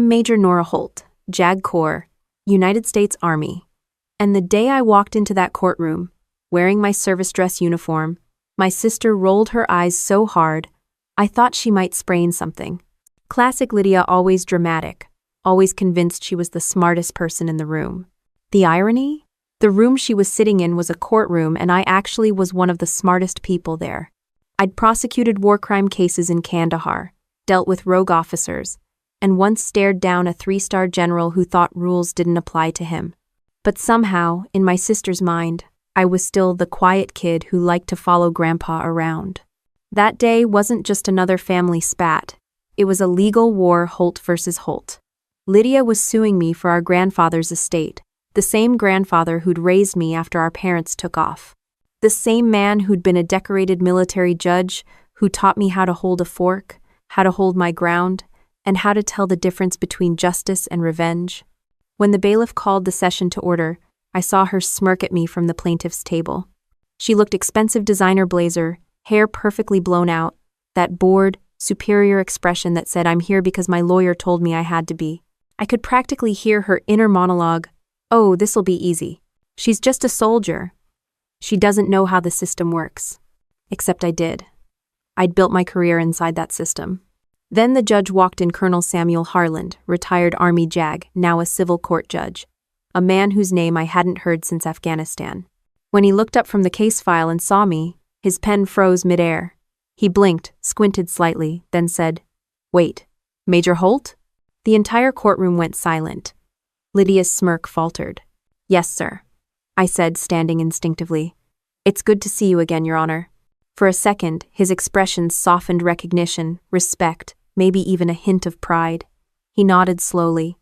I'm Major Nora Holt, JAG Corps, United States Army. And the day I walked into that courtroom, wearing my service dress uniform, my sister rolled her eyes so hard, I thought she might sprain something. Classic Lydia, always dramatic, always convinced she was the smartest person in the room. The irony? The room she was sitting in was a courtroom, and I actually was one of the smartest people there. I'd prosecuted war crime cases in Kandahar, dealt with rogue officers, and once stared down a 3-star general who thought rules didn't apply to him. But somehow, in my sister's mind, I was still the quiet kid who liked to follow Grandpa around. That day wasn't just another family spat. It was a legal war, Holt versus Holt. Lydia was suing me for our grandfather's estate, the same grandfather who'd raised me after our parents took off. The same man who'd been a decorated military judge, who taught me how to hold a fork, how to hold my ground, and how to tell the difference between justice and revenge. When the bailiff called the session to order, I saw her smirk at me from the plaintiff's table. She looked expensive designer blazer, hair perfectly blown out, that bored, superior expression that said, "I'm here because my lawyer told me I had to be." I could practically hear her inner monologue, "Oh, this'll be easy. She's just a soldier. She doesn't know how the system works." Except I did. I'd built my career inside that system. Then the judge walked in, Colonel Samuel Harland, retired Army JAG, now a civil court judge, a man whose name I hadn't heard since Afghanistan. When he looked up from the case file and saw me, his pen froze midair. He blinked, squinted slightly, then said, "Wait, Major Holt?" The entire courtroom went silent. Lydia's smirk faltered. "Yes, sir," I said, standing instinctively. "It's good to see you again, Your Honor." For a second, his expression softened recognition, respect, maybe even a hint of pride. He nodded slowly.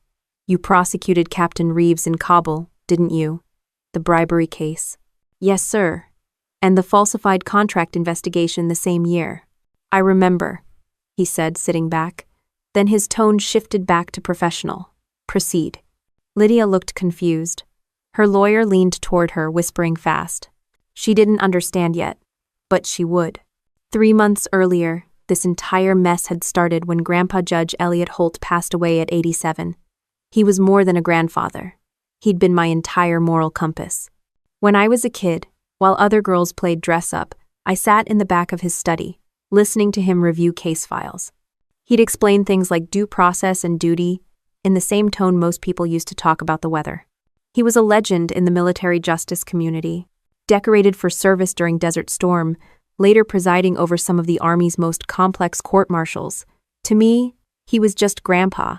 "You prosecuted Captain Reeves in Kabul, didn't you? The bribery case." "Yes, sir. And the falsified contract investigation the same year." "I remember," he said, sitting back. Then his tone shifted back to professional. "Proceed." Lydia looked confused. Her lawyer leaned toward her, whispering fast. She didn't understand yet, but she would. 3 months earlier, this entire mess had started when Grandpa Judge Elliot Holt passed away at 87. He was more than a grandfather. He'd been my entire moral compass. When I was a kid, while other girls played dress-up, I sat in the back of his study, listening to him review case files. He'd explain things like due process and duty, in the same tone most people used to talk about the weather. He was a legend in the military justice community, decorated for service during Desert Storm, later presiding over some of the Army's most complex court-martials. To me, he was just Grandpa.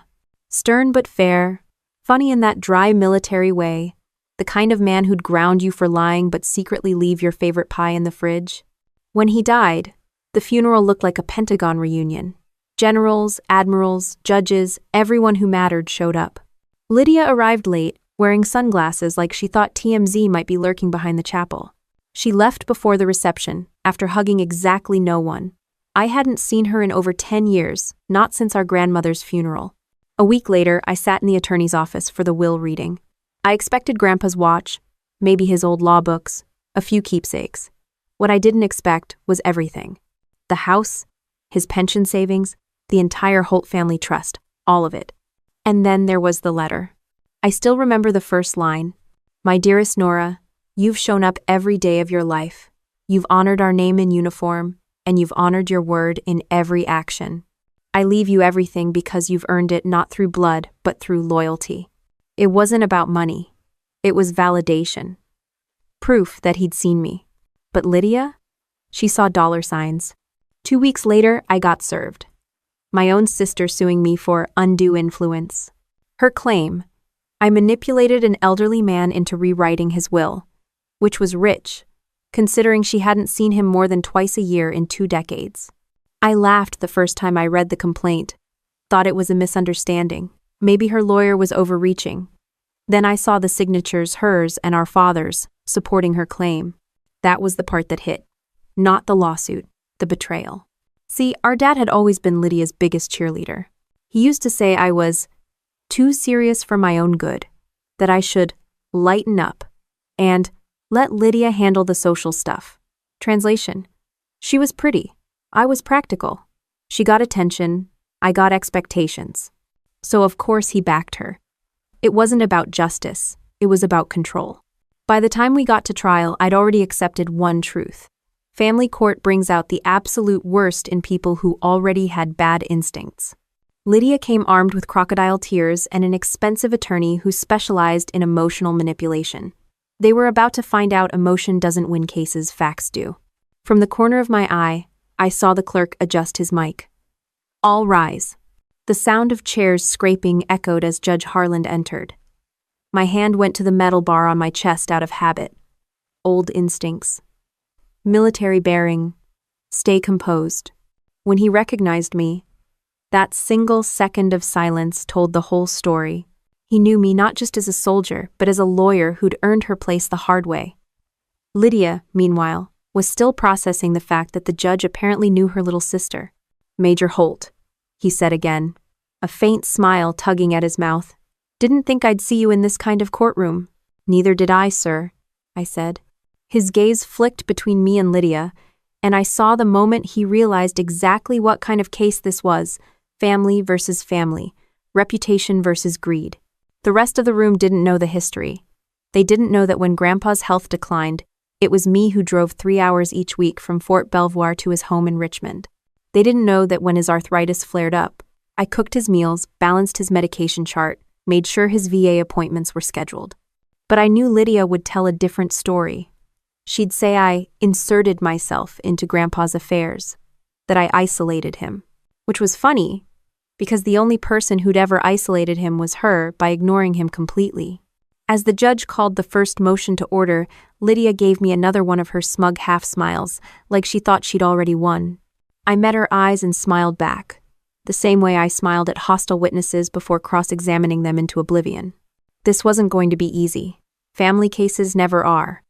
Stern but fair, funny in that dry military way, the kind of man who'd ground you for lying but secretly leave your favorite pie in the fridge. When he died, the funeral looked like a Pentagon reunion. Generals, admirals, judges, everyone who mattered showed up. Lydia arrived late, wearing sunglasses like she thought TMZ might be lurking behind the chapel. She left before the reception, after hugging exactly no one. I hadn't seen her in over 10 years, not since our grandmother's funeral. A week later, I sat in the attorney's office for the will reading. I expected Grandpa's watch, maybe his old law books, a few keepsakes. What I didn't expect was everything. The house, his pension savings, the entire Holt family trust, all of it. And then there was the letter. I still remember the first line. "My dearest Nora, you've shown up every day of your life. You've honored our name in uniform, and you've honored your word in every action. I leave you everything because you've earned it not through blood, but through loyalty." It wasn't about money. It was validation. Proof that he'd seen me. But Lydia? She saw dollar signs. 2 weeks later, I got served. My own sister suing me for undue influence. Her claim: I manipulated an elderly man into rewriting his will, which was rich, considering she hadn't seen him more than twice a year in 2 decades. I laughed the first time I read the complaint, thought it was a misunderstanding. Maybe her lawyer was overreaching. Then I saw the signatures, hers and our father's, supporting her claim. That was the part that hit. Not the lawsuit, the betrayal. See, our dad had always been Lydia's biggest cheerleader. He used to say I was too serious for my own good, that I should lighten up and let Lydia handle the social stuff. Translation: she was pretty, I was practical. She got attention, I got expectations. So of course he backed her. It wasn't about justice, it was about control. By the time we got to trial, I'd already accepted one truth. Family court brings out the absolute worst in people who already had bad instincts. Lydia came armed with crocodile tears and an expensive attorney who specialized in emotional manipulation. They were about to find out emotion doesn't win cases, facts do. From the corner of my eye, I saw the clerk adjust his mic. All rise. The sound of chairs scraping echoed as Judge Harland entered. My hand went to the metal bar on my chest out of habit. Old instincts. Military bearing. Stay composed. When he recognized me, that single second of silence told the whole story. He knew me not just as a soldier, but as a lawyer who'd earned her place the hard way. Lydia, meanwhile, was still processing the fact that the judge apparently knew her little sister. Major Holt, he said again, a faint smile tugging at his mouth. Didn't think I'd see you in this kind of courtroom. Neither did I, sir, I said. His gaze flicked between me and Lydia, and I saw the moment he realized exactly what kind of case this was. Family versus family, reputation versus greed. The rest of the room didn't know the history. They didn't know that when Grandpa's health declined, it was me who drove 3 hours each week from Fort Belvoir to his home in Richmond. They didn't know that when his arthritis flared up, I cooked his meals, balanced his medication chart, made sure his VA appointments were scheduled. But I knew Lydia would tell a different story. She'd say I inserted myself into Grandpa's affairs, that I isolated him, which was funny, because the only person who'd ever isolated him was her by ignoring him completely. As the judge called the first motion to order, Lydia gave me another one of her smug half-smiles, like she thought she'd already won. I met her eyes and smiled back, the same way I smiled at hostile witnesses before cross-examining them into oblivion. This wasn't going to be easy. Family cases never are.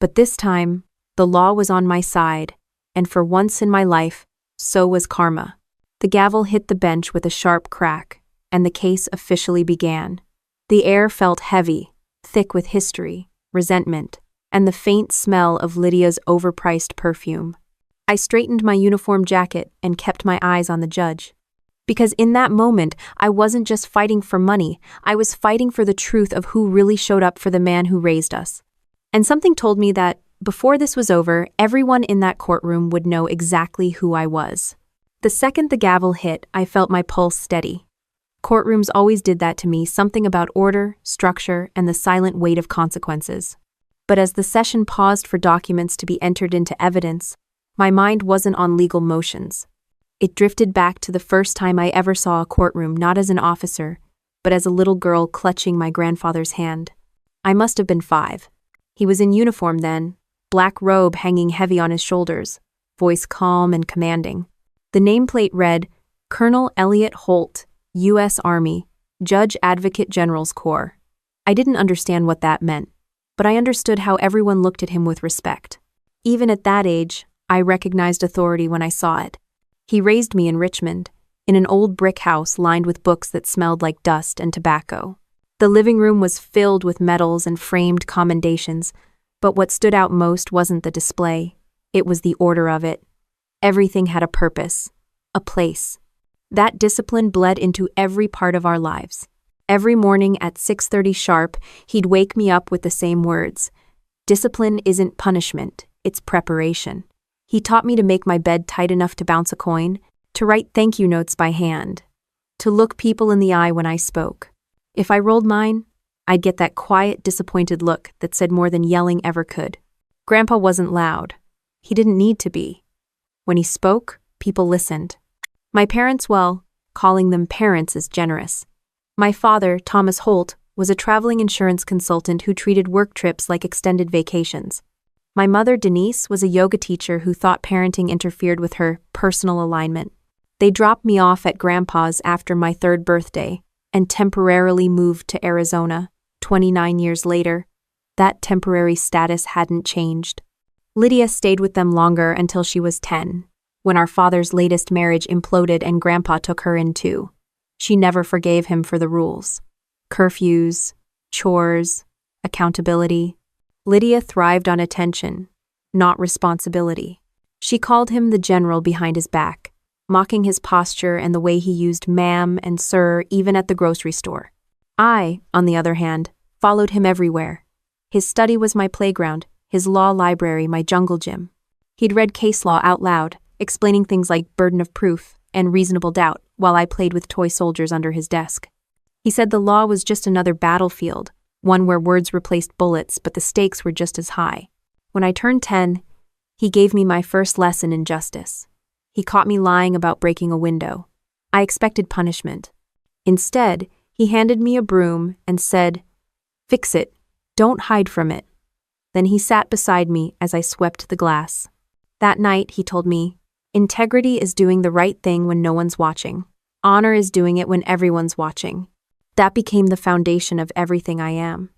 But this time, the law was on my side, and for once in my life, so was karma. The gavel hit the bench with a sharp crack, and the case officially began. The air felt heavy, thick with history, resentment, and the faint smell of Lydia's overpriced perfume. I straightened my uniform jacket and kept my eyes on the judge. Because in that moment, I wasn't just fighting for money, I was fighting for the truth of who really showed up for the man who raised us. And something told me that, before this was over, everyone in that courtroom would know exactly who I was. The second the gavel hit, I felt my pulse steady. Courtrooms always did that to me, something about order, structure, and the silent weight of consequences. But as the session paused for documents to be entered into evidence, my mind wasn't on legal motions. It drifted back to the first time I ever saw a courtroom, not as an officer, but as a little girl clutching my grandfather's hand. I must have been 5. He was in uniform then, black robe hanging heavy on his shoulders, voice calm and commanding. The nameplate read, Colonel Elliot Holt, U.S. Army, Judge Advocate General's Corps. I didn't understand what that meant, but I understood how everyone looked at him with respect. Even at that age, I recognized authority when I saw it. He raised me in Richmond, in an old brick house lined with books that smelled like dust and tobacco. The living room was filled with medals and framed commendations, but what stood out most wasn't the display, it was the order of it. Everything had a purpose, a place. That discipline bled into every part of our lives. Every morning at 6:30 sharp, he'd wake me up with the same words. Discipline isn't punishment, it's preparation. He taught me to make my bed tight enough to bounce a coin, to write thank you notes by hand, to look people in the eye when I spoke. If I rolled mine, I'd get that quiet, disappointed look that said more than yelling ever could. Grandpa wasn't loud. He didn't need to be. When he spoke, people listened. My parents, well, calling them parents is generous. My father, Thomas Holt, was a traveling insurance consultant who treated work trips like extended vacations. My mother, Denise, was a yoga teacher who thought parenting interfered with her personal alignment. They dropped me off at Grandpa's after my 3rd birthday and temporarily moved to Arizona. 29 years later, that temporary status hadn't changed. Lydia stayed with them longer until she was 10, when our father's latest marriage imploded and Grandpa took her in too. She never forgave him for the rules. Curfews, chores, accountability. Lydia thrived on attention, not responsibility. She called him the general behind his back, mocking his posture and the way he used ma'am and sir even at the grocery store. I, on the other hand, followed him everywhere. His study was my playground, his law library my jungle gym. He'd read case law out loud, explaining things like burden of proof and reasonable doubt while I played with toy soldiers under his desk. He said the law was just another battlefield, one where words replaced bullets but the stakes were just as high. When I turned 10, he gave me my first lesson in justice. He caught me lying about breaking a window. I expected punishment. Instead, he handed me a broom and said, "Fix it. Don't hide from it." Then he sat beside me as I swept the glass. That night, he told me, "Integrity is doing the right thing when no one's watching. Honor is doing it when everyone's watching." That became the foundation of everything I am.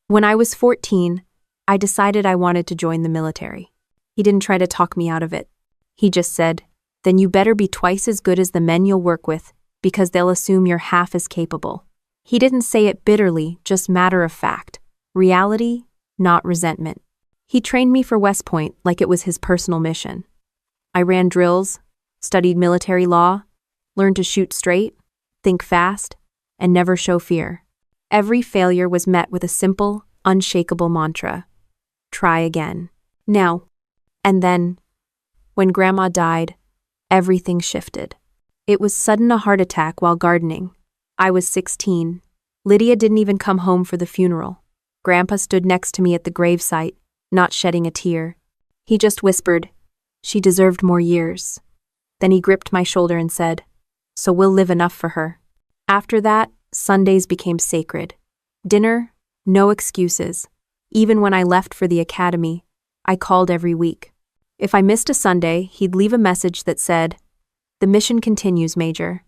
When I was 14, I decided I wanted to join the military. He didn't try to talk me out of it. He just said, "Then you better be twice as good as the men you'll work with, because they'll assume you're half as capable." He didn't say it bitterly, just matter of fact. Reality, not resentment. He trained me for West Point like it was his personal mission. I ran drills, studied military law, learned to shoot straight, think fast, and never show fear. Every failure was met with a simple, unshakable mantra: try again. Now. And then, when Grandma died, everything shifted. It was sudden a heart attack while gardening. I was 16. Lydia didn't even come home for the funeral. Grandpa stood next to me at the gravesite, not shedding a tear. He just whispered, "She deserved more years." Then he gripped my shoulder and said, "So we'll live enough for her." After that, Sundays became sacred. Dinner, no excuses. Even when I left for the academy, I called every week. If I missed a Sunday, he'd leave a message that said, "The mission continues, Major."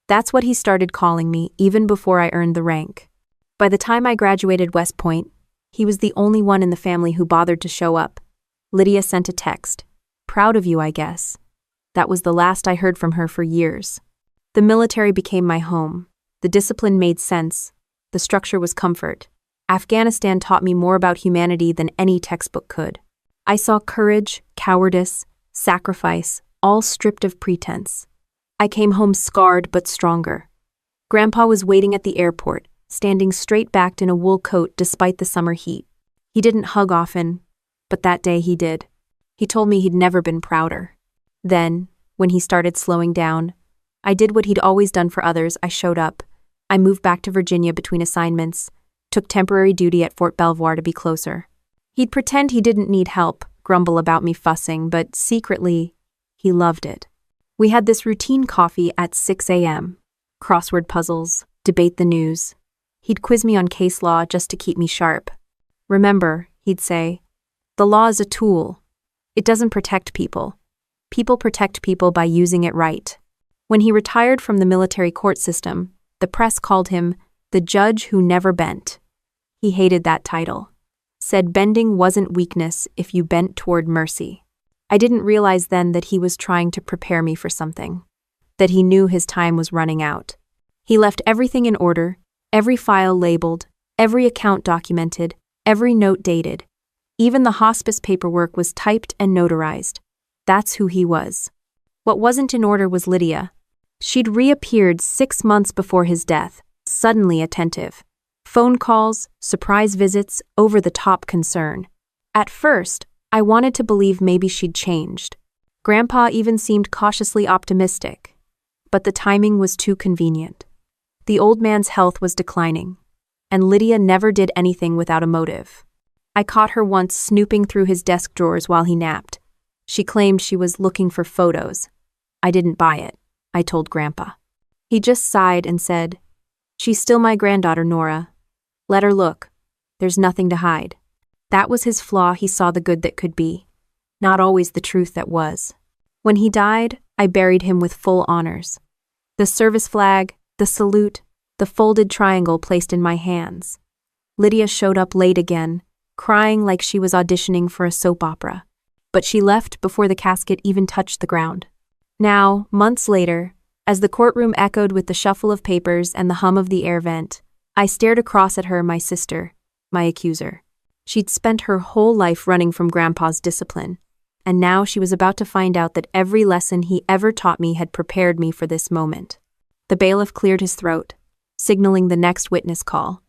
That's what he started calling me even before I earned the rank. By the time I graduated West Point, he was the only one in the family who bothered to show up. Lydia sent a text. "Proud of you, I guess." That was the last I heard from her for years. The military became my home. The discipline made sense. The structure was comfort. Afghanistan taught me more about humanity than any textbook could. I saw courage, cowardice, sacrifice, all stripped of pretense. I came home scarred but stronger. Grandpa was waiting at the airport, standing straight-backed in a wool coat despite the summer heat. He didn't hug often, but that day he did. He told me he'd never been prouder. Then, when he started slowing down, I did what he'd always done for others. I showed up. I moved back to Virginia between assignments, took temporary duty at Fort Belvoir to be closer. He'd pretend he didn't need help, grumble about me fussing, but secretly, he loved it. We had this routine coffee at 6 a.m. Crossword puzzles, debate the news. He'd quiz me on case law just to keep me sharp. "Remember," he'd say, "the law is a tool. It doesn't protect people. People protect people by using it right." When he retired from the military court system, the press called him the judge who never bent. He hated that title. Said bending wasn't weakness if you bent toward mercy. I didn't realize then that he was trying to prepare me for something, that he knew his time was running out. He left everything in order, every file labeled, every account documented, every note dated. Even the hospice paperwork was typed and notarized. That's who he was. What wasn't in order was Lydia. She'd reappeared 6 months before his death, suddenly attentive. Phone calls, surprise visits, over-the-top concern. At first, I wanted to believe maybe she'd changed. Grandpa even seemed cautiously optimistic. But the timing was too convenient. The old man's health was declining, and Lydia never did anything without a motive. I caught her once snooping through his desk drawers while he napped. She claimed she was looking for photos. I didn't buy it, I told Grandpa. He just sighed and said, "She's still my granddaughter, Nora. Let her look. There's nothing to hide." That was his flaw. He saw the good that could be, not always the truth that was. When he died, I buried him with full honors. The service flag, the salute, the folded triangle placed in my hands. Lydia showed up late again, crying like she was auditioning for a soap opera. But she left before the casket even touched the ground. Now, months later, as the courtroom echoed with the shuffle of papers and the hum of the air vent, I stared across at her, my sister, my accuser. She'd spent her whole life running from Grandpa's discipline. and now she was about to find out that every lesson he ever taught me had prepared me for this moment. The bailiff cleared his throat, signaling the next witness call.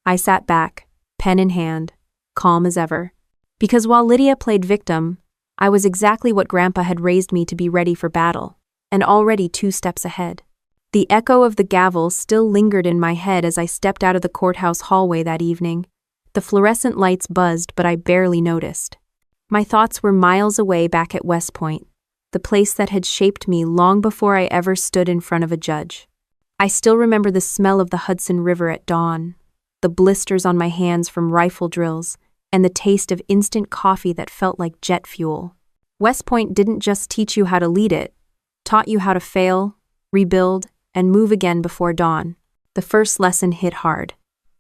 I sat back, pen in hand, calm as ever. Because while Lydia played victim, I was exactly what Grandpa had raised me to be ready for battle, and already 2 steps ahead. The echo of the gavel still lingered in my head as I stepped out of the courthouse hallway that evening. The fluorescent lights buzzed, but I barely noticed. My thoughts were miles away back at West Point, the place that had shaped me long before I ever stood in front of a judge. I still remember the smell of the Hudson River at dawn, the blisters on my hands from rifle drills, and the taste of instant coffee that felt like jet fuel. West Point didn't just teach you how to lead it, taught you how to fail, rebuild, and move again before dawn. The first lesson hit hard.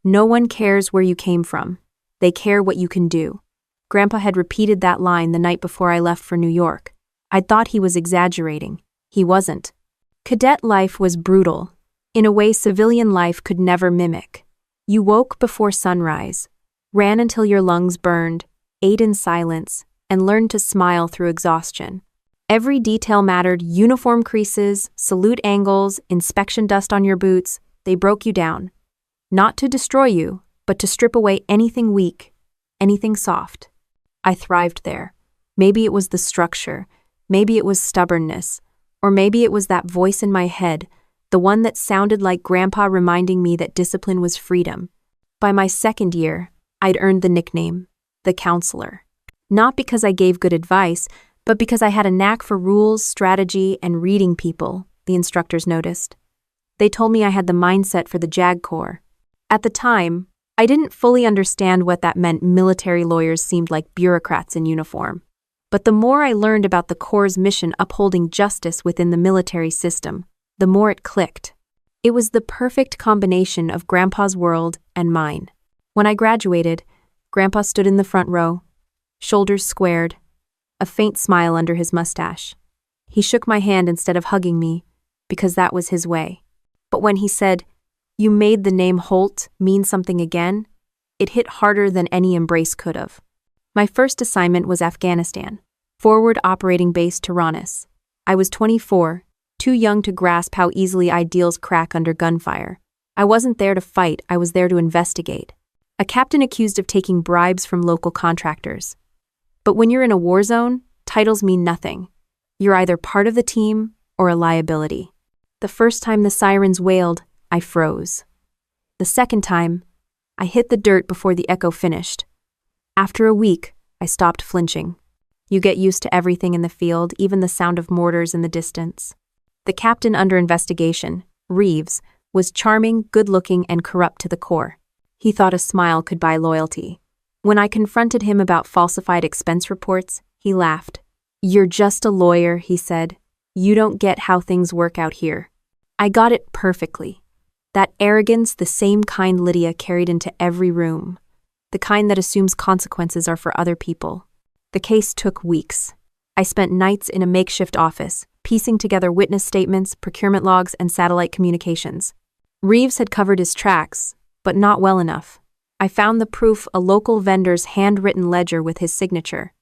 No one cares where you came from. They care what you can do. Grandpa had repeated that line the night before I left for New York. I'd thought he was exaggerating. He wasn't. Cadet life was brutal, in a way civilian life could never mimic. You woke before sunrise, ran until your lungs burned, ate in silence, and learned to smile through exhaustion. Every detail mattered: uniform creases, salute angles, inspection dust on your boots. They broke you down. Not to destroy you, but to strip away anything weak, anything soft. I thrived there. Maybe it was the structure, maybe it was stubbornness, or maybe it was that voice in my head, the one that sounded like Grandpa reminding me that discipline was freedom. By my second year, I'd earned the nickname, the counselor. Not because I gave good advice, but because I had a knack for rules, strategy, and reading people, the instructors noticed. They told me I had the mindset for the JAG Corps. At the time, I didn't fully understand what that meant. Military lawyers seemed like bureaucrats in uniform. But the more I learned about the Corps' mission upholding justice within the military system, the more it clicked. It was the perfect combination of Grandpa's world and mine. When I graduated, Grandpa stood in the front row, shoulders squared, a faint smile under his mustache. He shook my hand instead of hugging me, because that was his way. But when he said, "You made the name Holt mean something again," it hit harder than any embrace could have. My first assignment was Afghanistan, Forward Operating Base Taranis. I was 24, too young to grasp how easily ideals crack under gunfire. I wasn't there to fight, I was there to investigate. A captain accused of taking bribes from local contractors. But when you're in a war zone, titles mean nothing. You're either part of the team or a liability. The first time the sirens wailed, I froze. The second time, I hit the dirt before the echo finished. After a week, I stopped flinching. You get used to everything in the field, even the sound of mortars in the distance. The captain under investigation, Reeves, was charming, good-looking, and corrupt to the core. He thought a smile could buy loyalty. When I confronted him about falsified expense reports, he laughed. "You're just a lawyer," he said. "You don't get how things work out here." I got it perfectly. That arrogance, the same kind Lydia carried into every room. The kind that assumes consequences are for other people. The case took weeks. I spent nights in a makeshift office, piecing together witness statements, procurement logs, and satellite communications. Reeves had covered his tracks, but not well enough. I found the proof: a local vendor's handwritten ledger with his signature.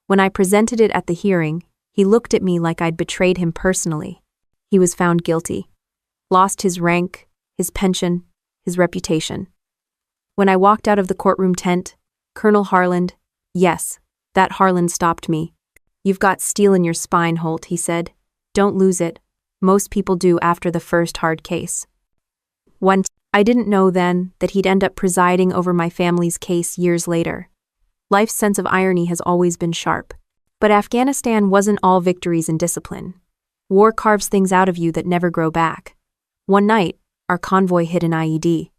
When I presented it at the hearing, he looked at me like I'd betrayed him personally. He was found guilty. Lost his rank, his pension, his reputation. When I walked out of the courtroom tent, Colonel Harland, yes, that Harland stopped me. "You've got steel in your spine, Holt," he said. "Don't lose it. Most people do after the first hard case." I didn't know then that he'd end up presiding over my family's case years later. Life's sense of irony has always been sharp. But Afghanistan wasn't all victories and discipline. War carves things out of you that never grow back. One night, our convoy hit an IED.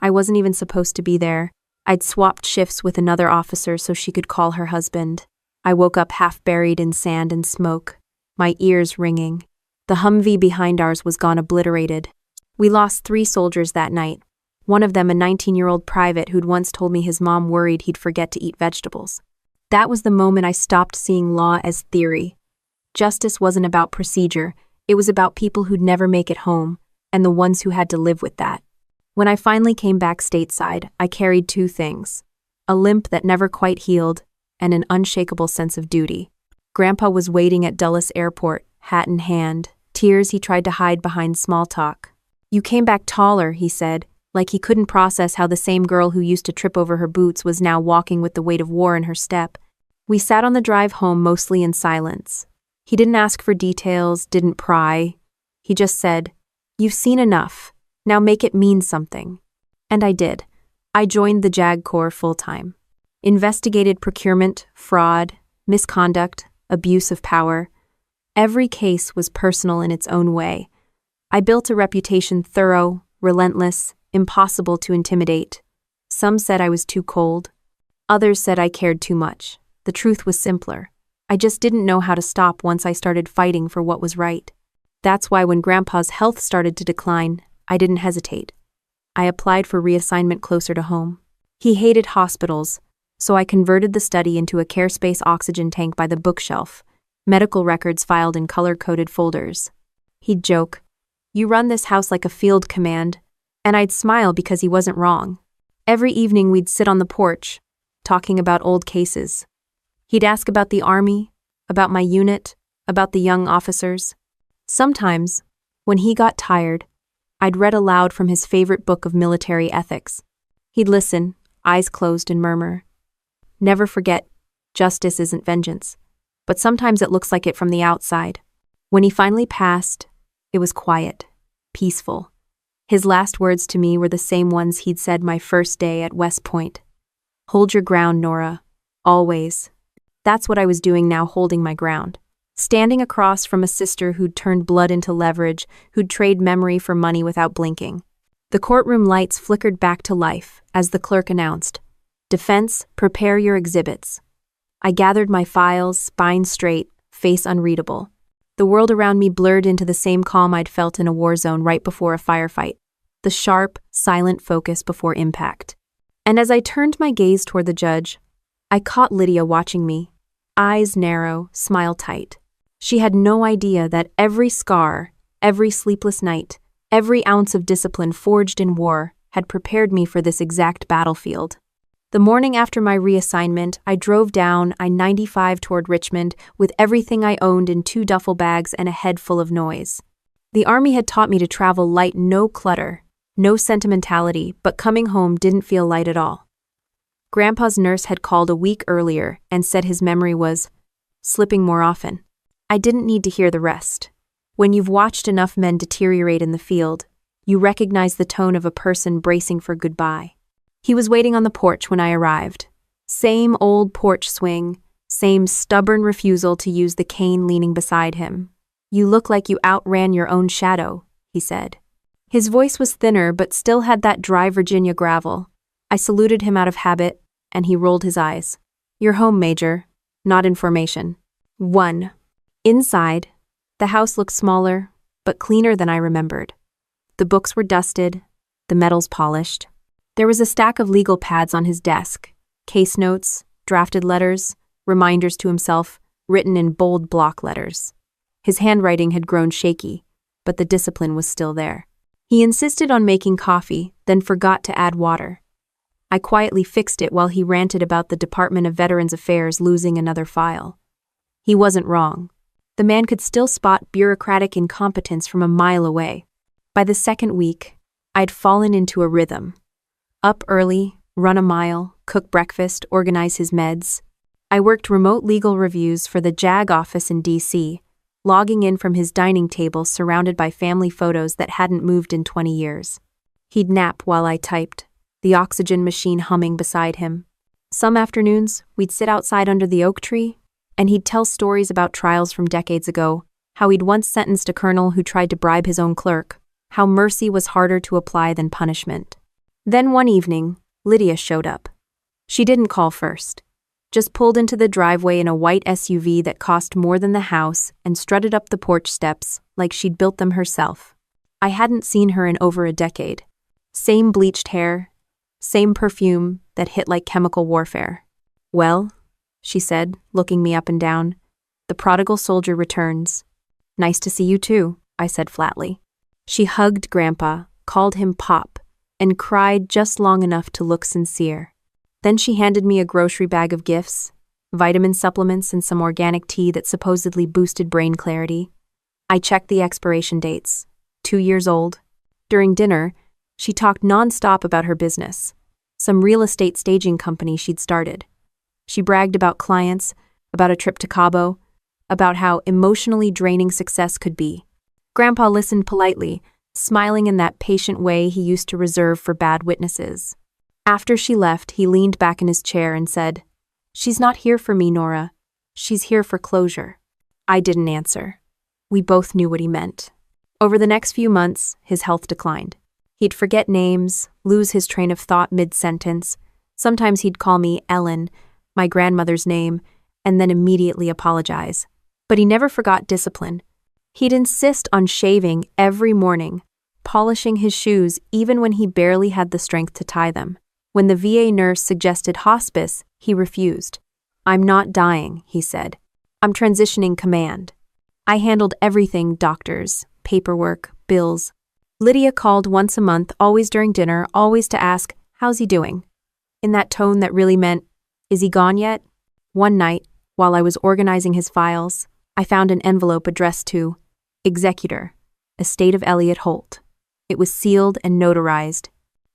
I wasn't even supposed to be there. I'd swapped shifts with another officer so she could call her husband. I woke up half buried in sand and smoke, my ears ringing. The Humvee behind ours was gone, obliterated. We lost 3 soldiers that night. One of them a 19-year-old private who'd once told me his mom worried he'd forget to eat vegetables. That was the moment I stopped seeing law as theory. Justice wasn't about procedure, it was about people who'd never make it home, and the ones who had to live with that. When I finally came back stateside, I carried 2 things: a limp that never quite healed, and an unshakable sense of duty. Grandpa was waiting at Dulles Airport, hat in hand, tears he tried to hide behind small talk. "You came back taller," he said, like he couldn't process how the same girl who used to trip over her boots was now walking with the weight of war in her step. We sat on the drive home mostly in silence. He didn't ask for details, didn't pry. He just said, "You've seen enough. Now make it mean something." And I did. I joined the JAG Corps full-time. Investigated procurement, fraud, misconduct, abuse of power. Every case was personal in its own way. I built a reputation thorough, relentless, impossible to intimidate. Some said I was too cold. Others said I cared too much. The truth was simpler. I just didn't know how to stop once I started fighting for what was right. That's why when Grandpa's health started to decline, I didn't hesitate. I applied for reassignment closer to home. He hated hospitals, so I converted the study into a CareSpace oxygen tank by the bookshelf, medical records filed in color-coded folders. He'd joke, "You run this house like a field command," and I'd smile because he wasn't wrong. Every evening we'd sit on the porch, talking about old cases. He'd ask about the Army, about my unit, about the young officers. Sometimes, when he got tired, I'd read aloud from his favorite book of military ethics. He'd listen, eyes closed, and murmur, "Never forget, justice isn't vengeance, but sometimes it looks like it from the outside." When he finally passed, it was quiet, peaceful. His last words to me were the same ones he'd said my first day at West Point. "Hold your ground, Nora. Always." That's what I was doing now, holding my ground. Standing across from a sister who'd turned blood into leverage, who'd trade memory for money without blinking. The courtroom lights flickered back to life as the clerk announced, "Defense, prepare your exhibits." I gathered my files, spine straight, face unreadable. The world around me blurred into the same calm I'd felt in a war zone right before a firefight, the sharp, silent focus before impact. And as I turned my gaze toward the judge, I caught Lydia watching me, eyes narrow, smile tight. She had no idea that every scar, every sleepless night, every ounce of discipline forged in war had prepared me for this exact battlefield. The morning after my reassignment, I drove down I-95 toward Richmond with everything I owned in 2 duffel bags and a head full of noise. The Army had taught me to travel light, no clutter, no sentimentality, but coming home didn't feel light at all. Grandpa's nurse had called a week earlier and said his memory was slipping more often. I didn't need to hear the rest. When you've watched enough men deteriorate in the field, you recognize the tone of a person bracing for goodbye. He was waiting on the porch when I arrived. Same old porch swing, same stubborn refusal to use the cane leaning beside him. "You look like you outran your own shadow," he said. His voice was thinner but still had that dry Virginia gravel. I saluted him out of habit, and he rolled his eyes. "You're home, Major. Not in formation." 1. Inside, the house looked smaller, but cleaner than I remembered. The books were dusted, the metals polished. There was a stack of legal pads on his desk, case notes, drafted letters, reminders to himself, written in bold block letters. His handwriting had grown shaky, but the discipline was still there. He insisted on making coffee, then forgot to add water. I quietly fixed it while he ranted about the Department of Veterans Affairs losing another file. He wasn't wrong. The man could still spot bureaucratic incompetence from a mile away. By the second week, I'd fallen into a rhythm. Up early, run a mile, cook breakfast, organize his meds. I worked remote legal reviews for the JAG office in D.C., logging in from his dining table surrounded by family photos that hadn't moved in 20 years. He'd nap while I typed, the oxygen machine humming beside him. Some afternoons, we'd sit outside under the oak tree, and he'd tell stories about trials from decades ago, how he'd once sentenced a colonel who tried to bribe his own clerk, how mercy was harder to apply than punishment. Then one evening, Lydia showed up. She didn't call first, just pulled into the driveway in a white SUV that cost more than the house and strutted up the porch steps like she'd built them herself. I hadn't seen her in over a decade. Same bleached hair, same perfume that hit like chemical warfare. "Well," she said, looking me up and down, "the prodigal soldier returns." "Nice to see you too," I said flatly. She hugged Grandpa, called him Pop, and cried just long enough to look sincere. Then she handed me a grocery bag of gifts, vitamin supplements, and some organic tea that supposedly boosted brain clarity. I checked the expiration dates. 2 years old. During dinner, she talked nonstop about her business, some real estate staging company she'd started. She bragged about clients, about a trip to Cabo, about how emotionally draining success could be. Grandpa listened politely, smiling in that patient way he used to reserve for bad witnesses. After she left, he leaned back in his chair and said, "She's not here for me, Nora. She's here for closure." I didn't answer. We both knew what he meant. Over the next few months, his health declined. He'd forget names, lose his train of thought mid-sentence. Sometimes he'd call me Ellen, my grandmother's name, and then immediately apologize. But he never forgot discipline. He'd insist on shaving every morning, polishing his shoes even when he barely had the strength to tie them. When the VA nurse suggested hospice, he refused. "I'm not dying," he said. "I'm transitioning command." I handled everything: doctors, paperwork, bills. Lydia called once a month, always during dinner, always to ask, "How's he doing?" in that tone that really meant, "Is he gone yet?" One night, while I was organizing his files, I found an envelope addressed to Executor, Estate of Elliot Holt. It was sealed and notarized.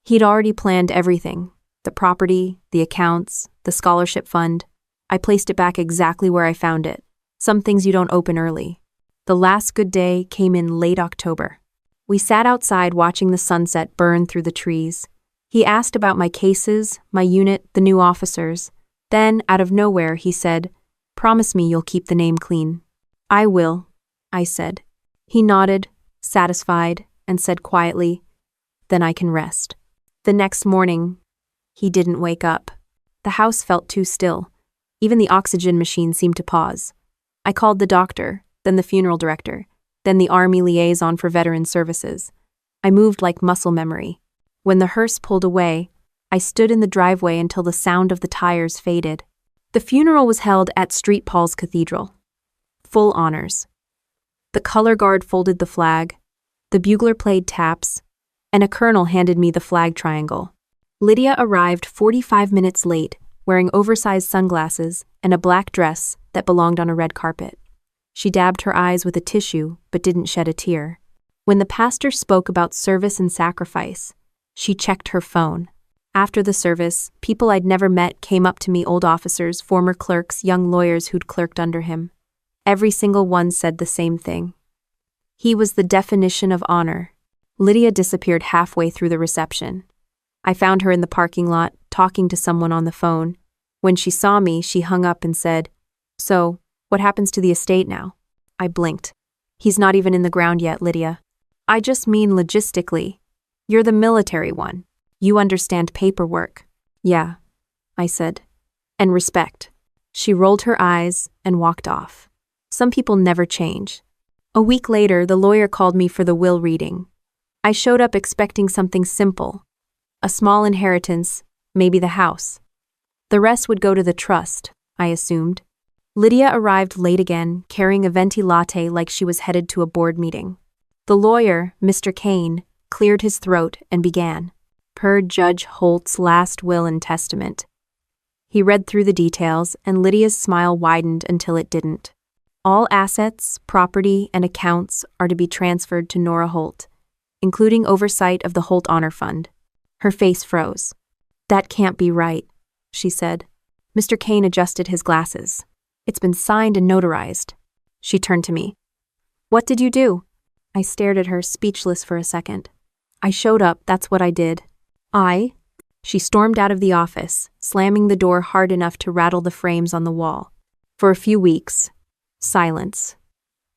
He'd already planned everything: the property, the accounts, the scholarship fund. I placed it back exactly where I found it. Some things you don't open early. The last good day came in late October. We sat outside watching the sunset burn through the trees. He asked about my cases, my unit, the new officers. Then, out of nowhere, he said, "Promise me you'll keep the name clean." "I will," I said. He nodded, satisfied, and said quietly, "Then I can rest." The next morning, he didn't wake up. The house felt too still. Even the oxygen machine seemed to pause. I called the doctor, then the funeral director, then the Army liaison for veteran services. I moved like muscle memory. When the hearse pulled away, I stood in the driveway until the sound of the tires faded. The funeral was held at St. Paul's Cathedral. Full honors. The color guard folded the flag, the bugler played taps, and a colonel handed me the flag triangle. Lydia arrived 45 minutes late, wearing oversized sunglasses and a black dress that belonged on a red carpet. She dabbed her eyes with a tissue, but didn't shed a tear. When the pastor spoke about service and sacrifice, she checked her phone. After the service, people I'd never met came up to me: old officers, former clerks, young lawyers who'd clerked under him. Every single one said the same thing. He was the definition of honor. Lydia disappeared halfway through the reception. I found her in the parking lot, talking to someone on the phone. When she saw me, she hung up and said, "So, what happens to the estate now?" I blinked. "He's not even in the ground yet, Lydia." "I just mean logistically. You're the military one. You understand paperwork." "Yeah," I said. "And respect." She rolled her eyes and walked off. Some people never change. A week later, the lawyer called me for the will reading. I showed up expecting something simple. A small inheritance, maybe the house. The rest would go to the trust, I assumed. Lydia arrived late again, carrying a venti latte like she was headed to a board meeting. The lawyer, Mr. Kane, cleared his throat and began. Per Judge Holt's last will and testament. He read through the details, and Lydia's smile widened until it didn't. All assets, property, and accounts are to be transferred to Nora Holt, including oversight of the Holt Honor Fund. Her face froze. "That can't be right," she said. Mr. Kane adjusted his glasses. "It's been signed and notarized." She turned to me. "What did you do?" I stared at her, speechless for a second. "I showed up, that's what I did." "I?" She stormed out of the office, slamming the door hard enough to rattle the frames on the wall. For a few weeks, silence.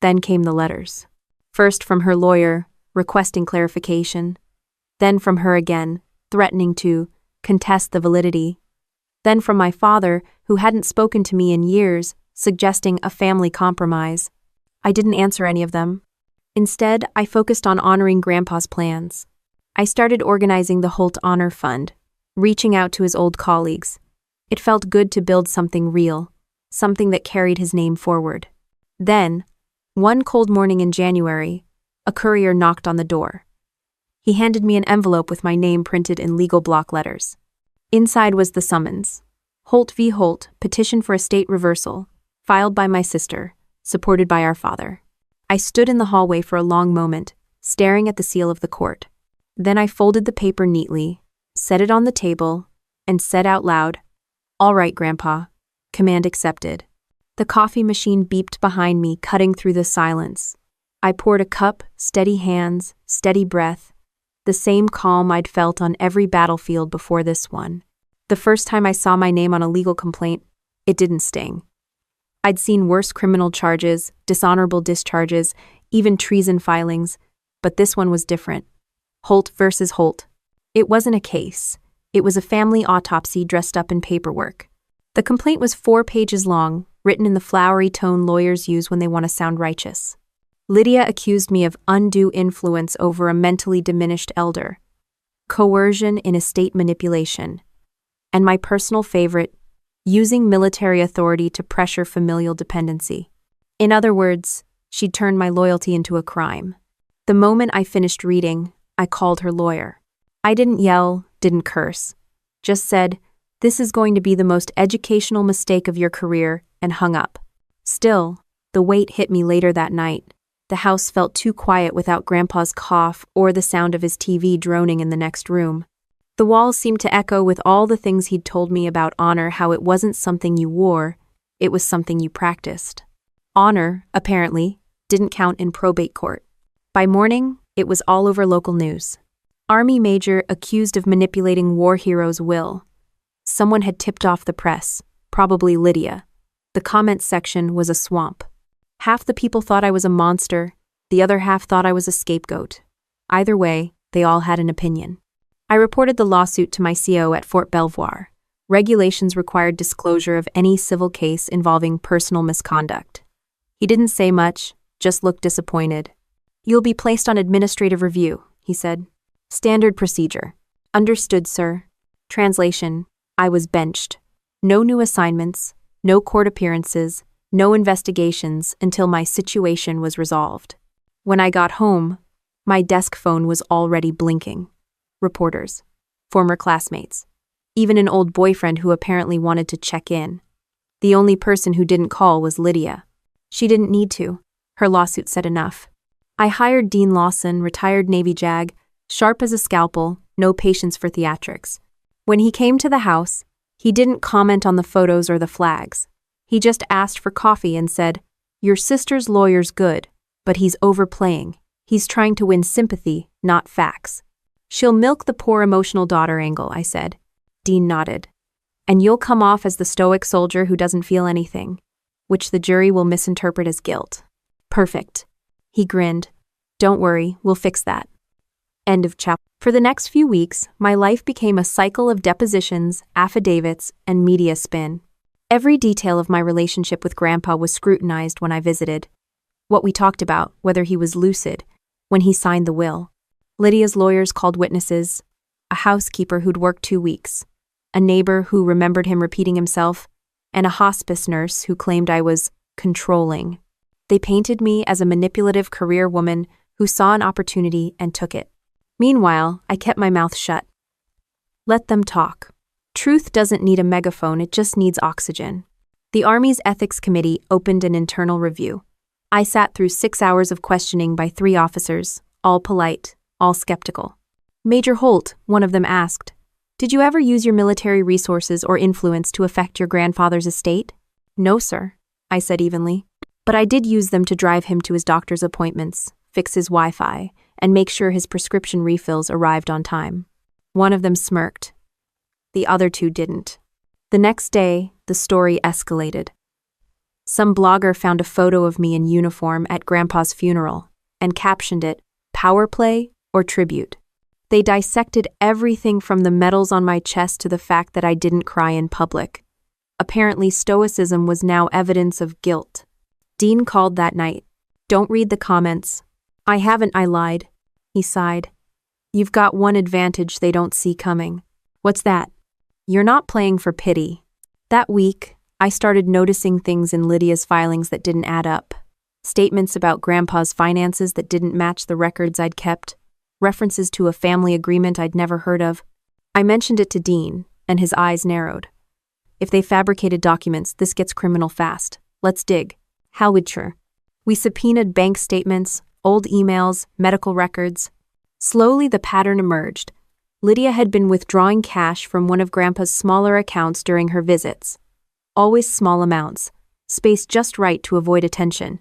Then came the letters. First from her lawyer, requesting clarification. Then from her again, threatening to contest the validity. Then from my father, who hadn't spoken to me in years, suggesting a family compromise. I didn't answer any of them. Instead, I focused on honoring Grandpa's plans. I started organizing the Holt Honor Fund, reaching out to his old colleagues. It felt good to build something real, something that carried his name forward. Then, one cold morning in January, a courier knocked on the door. He handed me an envelope with my name printed in legal block letters. Inside was the summons. Holt v. Holt, petition for estate reversal, filed by my sister, supported by our father. I stood in the hallway for a long moment, staring at the seal of the court. Then I folded the paper neatly, set it on the table, and said out loud, "All right, Grandpa." Command accepted. The coffee machine beeped behind me, cutting through the silence. I poured a cup, steady hands, steady breath, the same calm I'd felt on every battlefield before this one. The first time I saw my name on a legal complaint, it didn't sting. I'd seen worse criminal charges, dishonorable discharges, even treason filings, but this one was different. Holt versus Holt. It wasn't a case. It was a family autopsy dressed up in paperwork. The complaint was 4 pages long, written in the flowery tone lawyers use when they want to sound righteous. Lydia accused me of undue influence over a mentally diminished elder, coercion in estate manipulation, and my personal favorite, using military authority to pressure familial dependency. In other words, she'd turned my loyalty into a crime. The moment I finished reading, I called her lawyer. I didn't yell, didn't curse, just said, "This is going to be the most educational mistake of your career," and hung up. Still, the weight hit me later that night. The house felt too quiet without Grandpa's cough or the sound of his TV droning in the next room. The walls seemed to echo with all the things he'd told me about honor, how it wasn't something you wore, it was something you practiced. Honor, apparently, didn't count in probate court. By morning, it was all over local news. Army major accused of manipulating war hero's will. Someone had tipped off the press, probably Lydia. The comments section was a swamp. Half the people thought I was a monster, the other half thought I was a scapegoat. Either way, they all had an opinion. I reported the lawsuit to my CO at Fort Belvoir. Regulations required disclosure of any civil case involving personal misconduct. He didn't say much, just looked disappointed. "You'll be placed on administrative review," he said. "Standard procedure." "Understood, sir." Translation: I was benched. No new assignments, no court appearances, no investigations until my situation was resolved. When I got home, my desk phone was already blinking. Reporters, former classmates, even an old boyfriend who apparently wanted to check in. The only person who didn't call was Lydia. She didn't need to. Her lawsuit said enough. I hired Dean Lawson, retired Navy JAG, sharp as a scalpel, no patience for theatrics. When he came to the house, he didn't comment on the photos or the flags. He just asked for coffee and said, "Your sister's lawyer's good, but he's overplaying. He's trying to win sympathy, not facts." "She'll milk the poor emotional daughter angle," I said. Dean nodded. "And you'll come off as the stoic soldier who doesn't feel anything, which the jury will misinterpret as guilt." "Perfect." He grinned. "Don't worry, we'll fix that." End of chapter. For the next few weeks, my life became a cycle of depositions, affidavits, and media spin. Every detail of my relationship with Grandpa was scrutinized when I visited. What we talked about, whether he was lucid, when he signed the will. Lydia's lawyers called witnesses, a housekeeper who'd worked 2 weeks, a neighbor who remembered him repeating himself, and a hospice nurse who claimed I was controlling. They painted me as a manipulative career woman who saw an opportunity and took it. Meanwhile, I kept my mouth shut. Let them talk. Truth doesn't need a megaphone, it just needs oxygen. The Army's Ethics Committee opened an internal review. I sat through 6 hours of questioning by 3 officers, all polite, all skeptical. "Major Holt," one of them asked, "did you ever use your military resources or influence to affect your grandfather's estate?" "No, sir," I said evenly. "But I did use them to drive him to his doctor's appointments, fix his Wi-Fi, and make sure his prescription refills arrived on time." One of them smirked. The other 2 didn't. The next day, the story escalated. Some blogger found a photo of me in uniform at Grandpa's funeral and captioned it, "Power play or tribute?" They dissected everything from the medals on my chest to the fact that I didn't cry in public. Apparently, stoicism was now evidence of guilt. Dean called that night. "Don't read the comments." "I haven't," I lied. He sighed. "You've got one advantage they don't see coming." "What's that?" "You're not playing for pity." That week, I started noticing things in Lydia's filings that didn't add up. Statements about Grandpa's finances that didn't match the records I'd kept. References to a family agreement I'd never heard of. I mentioned it to Dean, and his eyes narrowed. If they fabricated documents, this gets criminal fast. Let's dig. How would sure? We subpoenaed bank statements, old emails, medical records. Slowly, the pattern emerged. Lydia had been withdrawing cash from one of Grandpa's smaller accounts during her visits. Always small amounts, spaced just right to avoid attention.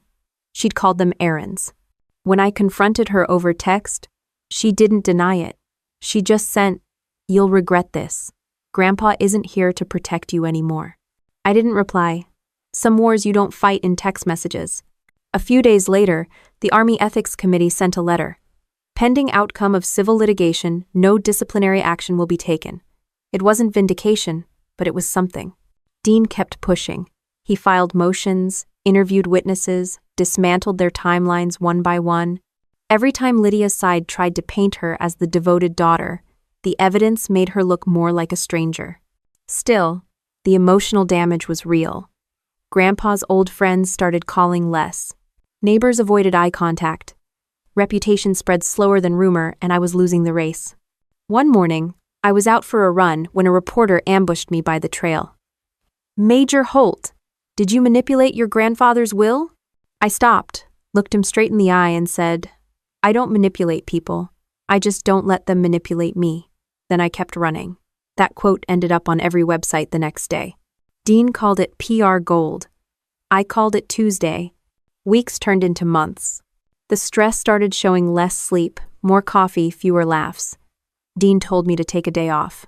She'd called them errands. When I confronted her over text, she didn't deny it. She just sent, "You'll regret this. Grandpa isn't here to protect you anymore." I didn't reply. Some wars you don't fight in text messages. A few days later, the Army Ethics Committee sent a letter. Pending outcome of civil litigation, no disciplinary action will be taken. It wasn't vindication, but it was something. Dean kept pushing. He filed motions, interviewed witnesses, dismantled their timelines one by one. Every time Lydia's side tried to paint her as the devoted daughter, the evidence made her look more like a stranger. Still, the emotional damage was real. Grandpa's old friends started calling less. Neighbors avoided eye contact. Reputation spread slower than rumor, and I was losing the race. One morning, I was out for a run when a reporter ambushed me by the trail. "Major Holt, did you manipulate your grandfather's will?" I stopped, looked him straight in the eye, and said, "I don't manipulate people. I just don't let them manipulate me." Then I kept running. That quote ended up on every website the next day. Dean called it PR gold. I called it Tuesday. Weeks turned into months. The stress started showing: less sleep, more coffee, fewer laughs. Dean told me to take a day off.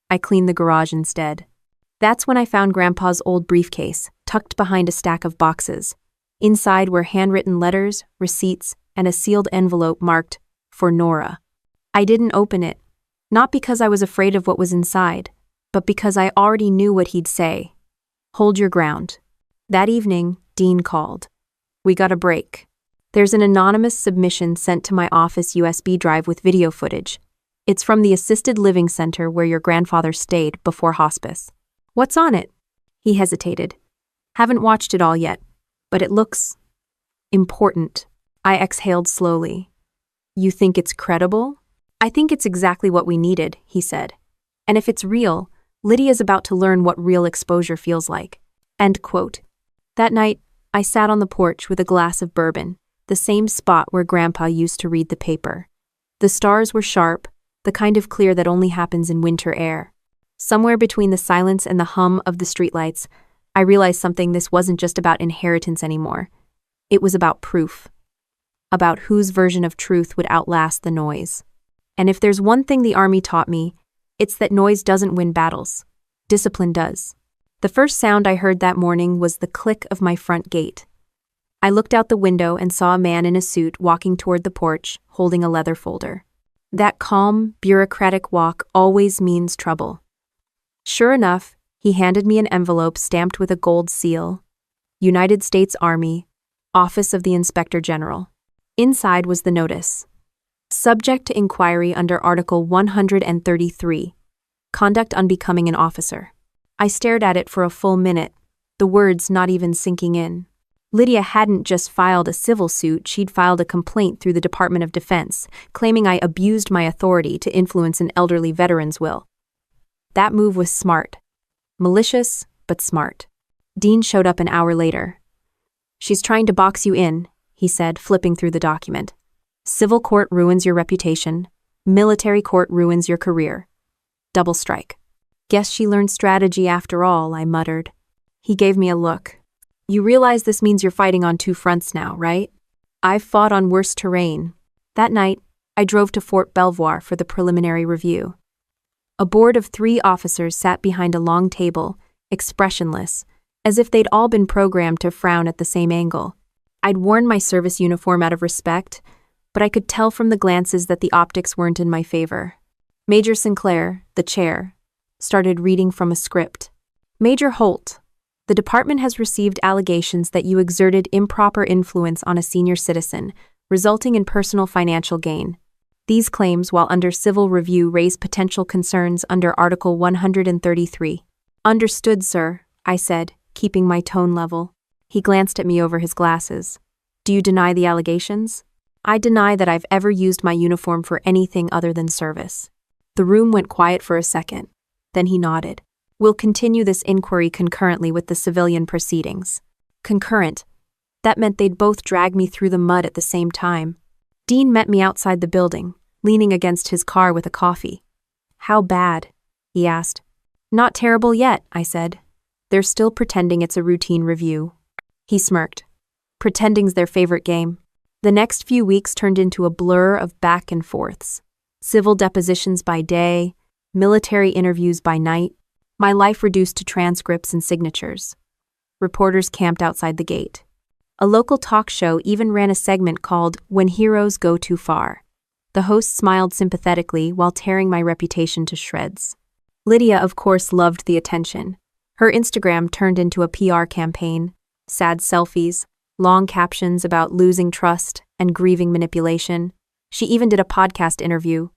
I cleaned the garage instead. That's when I found Grandpa's old briefcase, tucked behind a stack of boxes. Inside were handwritten letters, receipts, and a sealed envelope marked, "For Nora." I didn't open it, not because I was afraid of what was inside, but because I already knew what he'd say. "Hold your ground." That evening, Dean called. We got a break. There's an anonymous submission sent to my office USB drive with video footage. It's from the assisted living center where your grandfather stayed before hospice. "What's on it?" He hesitated. "Haven't watched it all yet, but it looks important." I exhaled slowly. "You think it's credible?" "I think it's exactly what we needed," he said. "And if it's real, Lydia's about to learn what real exposure feels like." End quote. That night, I sat on the porch with a glass of bourbon, the same spot where Grandpa used to read the paper. The stars were sharp, the kind of clear that only happens in winter air. Somewhere between the silence and the hum of the streetlights, I realized something: this wasn't just about inheritance anymore. It was about proof. About whose version of truth would outlast the noise. And if there's one thing the Army taught me, it's that noise doesn't win battles. Discipline does. The first sound I heard that morning was the click of my front gate. I looked out the window and saw a man in a suit walking toward the porch, holding a leather folder. That calm, bureaucratic walk always means trouble. Sure enough, he handed me an envelope stamped with a gold seal. United States Army, Office of the Inspector General. Inside was the notice. Subject to inquiry under Article 133, Conduct Unbecoming an Officer. I stared at it for a full minute, the words not even sinking in. Lydia hadn't just filed a civil suit, she'd filed a complaint through the Department of Defense, claiming I abused my authority to influence an elderly veteran's will. That move was smart. Malicious, but smart. Dean showed up an hour later. "She's trying to box you in," he said, flipping through the document. "Civil court ruins your reputation. Military court ruins your career. Double strike." "Guess she learned strategy after all," I muttered. He gave me a look. "You realize this means you're fighting on two fronts now, right?" "I've fought on worse terrain." That night, I drove to Fort Belvoir for the preliminary review. A board of 3 officers sat behind a long table, expressionless, as if they'd all been programmed to frown at the same angle. I'd worn my service uniform out of respect, but I could tell from the glances that the optics weren't in my favor. Major Sinclair, the chair, started reading from a script. "Major Holt, the department has received allegations that you exerted improper influence on a senior citizen, resulting in personal financial gain. These claims, while under civil review, raise potential concerns under Article 133. "Understood, sir," I said, keeping my tone level. He glanced at me over his glasses. "Do you deny the allegations?" "I deny that I've ever used my uniform for anything other than service." The room went quiet for a second. Then he nodded. We'll continue this inquiry concurrently with the civilian proceedings. Concurrent. That meant they'd both drag me through the mud at the same time. Dean met me outside the building, leaning against his car with a coffee. How bad? He asked. Not terrible yet, I said. They're still pretending it's a routine review. He smirked. Pretending's their favorite game. The next few weeks turned into a blur of back and forths. Civil depositions by day, military interviews by night. My life reduced to transcripts and signatures. Reporters camped outside the gate. A local talk show even ran a segment called When Heroes Go Too Far. The host smiled sympathetically while tearing my reputation to shreds. Lydia, of course, loved the attention. Her Instagram turned into a PR campaign, sad selfies, long captions about losing trust and grieving manipulation. She even did a podcast interview,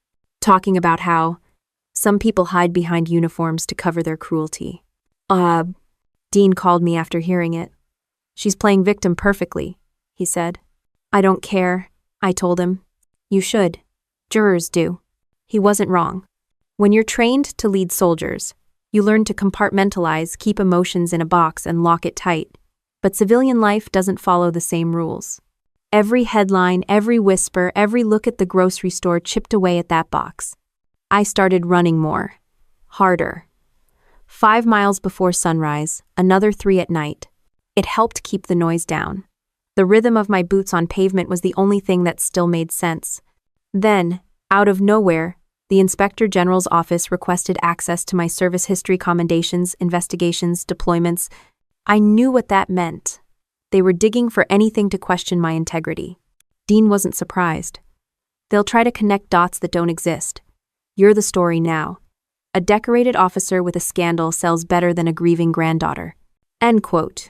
talking about how some people hide behind uniforms to cover their cruelty. Dean called me after hearing it. She's playing victim perfectly, he said. I don't care, I told him. You should. Jurors do. He wasn't wrong. When you're trained to lead soldiers, you learn to compartmentalize, keep emotions in a box, and lock it tight. But civilian life doesn't follow the same rules. Every headline, every whisper, every look at the grocery store chipped away at that box. I started running more. Harder. 5 miles before sunrise, another 3 at night. It helped keep the noise down. The rhythm of my boots on pavement was the only thing that still made sense. Then, out of nowhere, the Inspector General's office requested access to my service history, commendations, investigations, deployments. I knew what that meant. They were digging for anything to question my integrity. Dean wasn't surprised. They'll try to connect dots that don't exist. You're the story now. A decorated officer with a scandal sells better than a grieving granddaughter. End quote.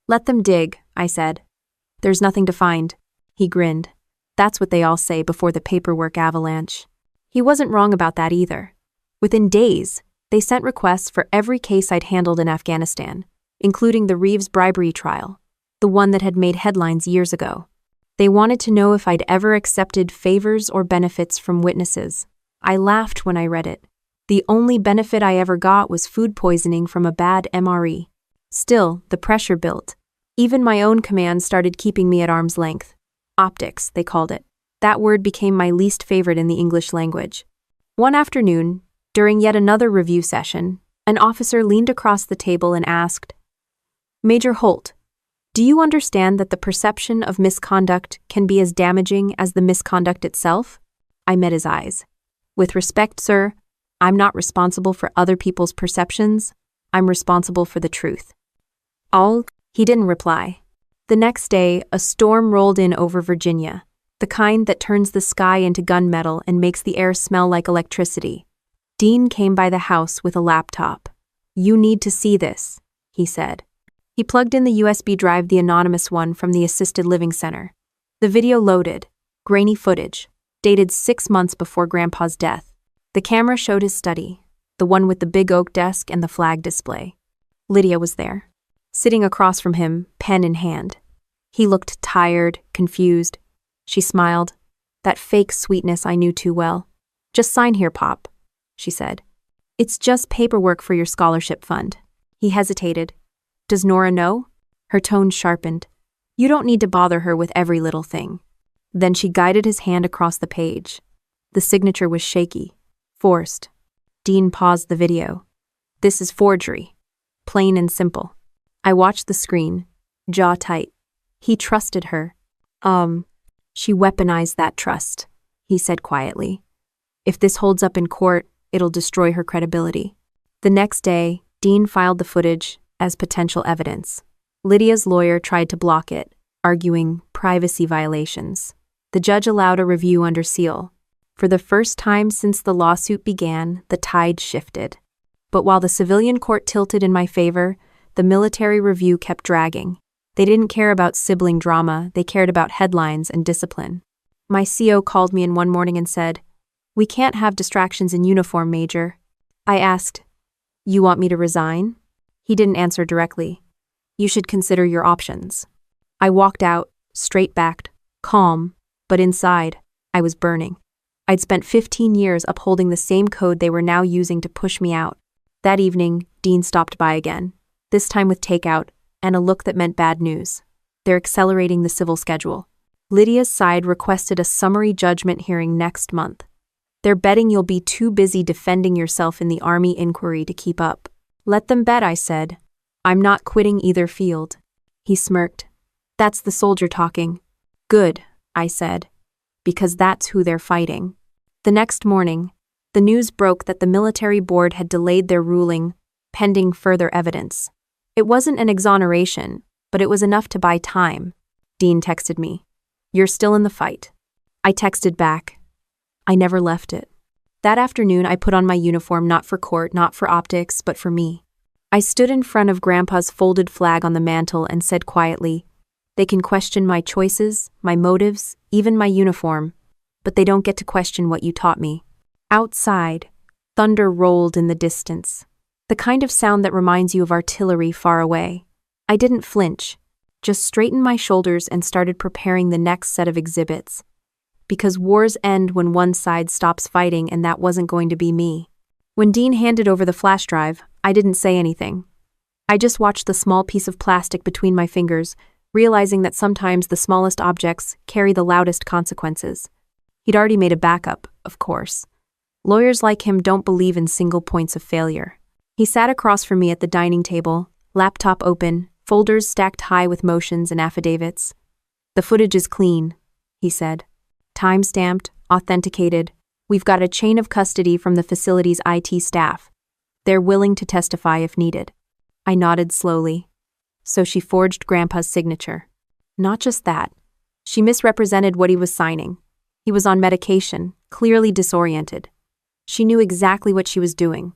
Let them dig, I said. There's nothing to find. He grinned. That's what they all say before the paperwork avalanche. He wasn't wrong about that either. Within days, they sent requests for every case I'd handled in Afghanistan, including the Reeves bribery trial, the one that had made headlines years ago. They wanted to know if I'd ever accepted favors or benefits from witnesses. I laughed when I read it. The only benefit I ever got was food poisoning from a bad MRE. Still, the pressure built. Even my own command started keeping me at arm's length. Optics, they called it. That word became my least favorite in the English language. One afternoon, during yet another review session, an officer leaned across the table and asked, Major Holt, do you understand that the perception of misconduct can be as damaging as the misconduct itself? I met his eyes. With respect, sir, I'm not responsible for other people's perceptions. I'm responsible for the truth. He didn't reply. The next day, a storm rolled in over Virginia, the kind that turns the sky into gunmetal and makes the air smell like electricity. Dean came by the house with a laptop. You need to see this, he said. He plugged in the USB drive, the anonymous one from the assisted living center. The video loaded, grainy footage, dated 6 months before Grandpa's death. The camera showed his study, the one with the big oak desk and the flag display. Lydia was there, sitting across from him, pen in hand. He looked tired, confused. She smiled, that fake sweetness I knew too well. Just sign here, Pop, she said. It's just paperwork for your scholarship fund. He hesitated. Does Nora know? Her tone sharpened. You don't need to bother her with every little thing. Then she guided his hand across the page. The signature was shaky, forced. Dean paused the video. This is forgery. Plain and simple. I watched the screen, jaw tight. He trusted her. She weaponized that trust, he said quietly. If this holds up in court, it'll destroy her credibility. The next day, Dean filed the footage as potential evidence. Lydia's lawyer tried to block it, arguing privacy violations. The judge allowed a review under seal. For the first time since the lawsuit began, the tide shifted. But while the civilian court tilted in my favor, the military review kept dragging. They didn't care about sibling drama, they cared about headlines and discipline. My CO called me in one morning and said, "We can't have distractions in uniform, Major." I asked, "You want me to resign?" He didn't answer directly. "You should consider your options." I walked out, straight-backed, calm, but inside, I was burning. I'd spent 15 years upholding the same code they were now using to push me out. That evening, Dean stopped by again, this time with takeout and a look that meant bad news. They're accelerating the civil schedule. Lydia's side requested a summary judgment hearing next month. They're betting you'll be too busy defending yourself in the Army inquiry to keep up. Let them bet, I said. I'm not quitting either field. He smirked. That's the soldier talking. Good, I said, because that's who they're fighting. The next morning, the news broke that the military board had delayed their ruling, pending further evidence. It wasn't an exoneration, but it was enough to buy time. Dean texted me. You're still in the fight. I texted back. I never left it. That afternoon, I put on my uniform not for court, not for optics, but for me. I stood in front of Grandpa's folded flag on the mantel and said quietly, they can question my choices, my motives, even my uniform, but they don't get to question what you taught me. Outside, thunder rolled in the distance, the kind of sound that reminds you of artillery far away. I didn't flinch, just straightened my shoulders and started preparing the next set of exhibits. Because wars end when one side stops fighting, and that wasn't going to be me. When Dean handed over the flash drive, I didn't say anything. I just watched the small piece of plastic between my fingers, realizing that sometimes the smallest objects carry the loudest consequences. He'd already made a backup, of course. Lawyers like him don't believe in single points of failure. He sat across from me at the dining table, laptop open, folders stacked high with motions and affidavits. The footage is clean, he said. Time-stamped, authenticated. We've got a chain of custody from the facility's IT staff. They're willing to testify if needed. I nodded slowly. So she forged Grandpa's signature. Not just that. She misrepresented what he was signing. He was on medication, clearly disoriented. She knew exactly what she was doing.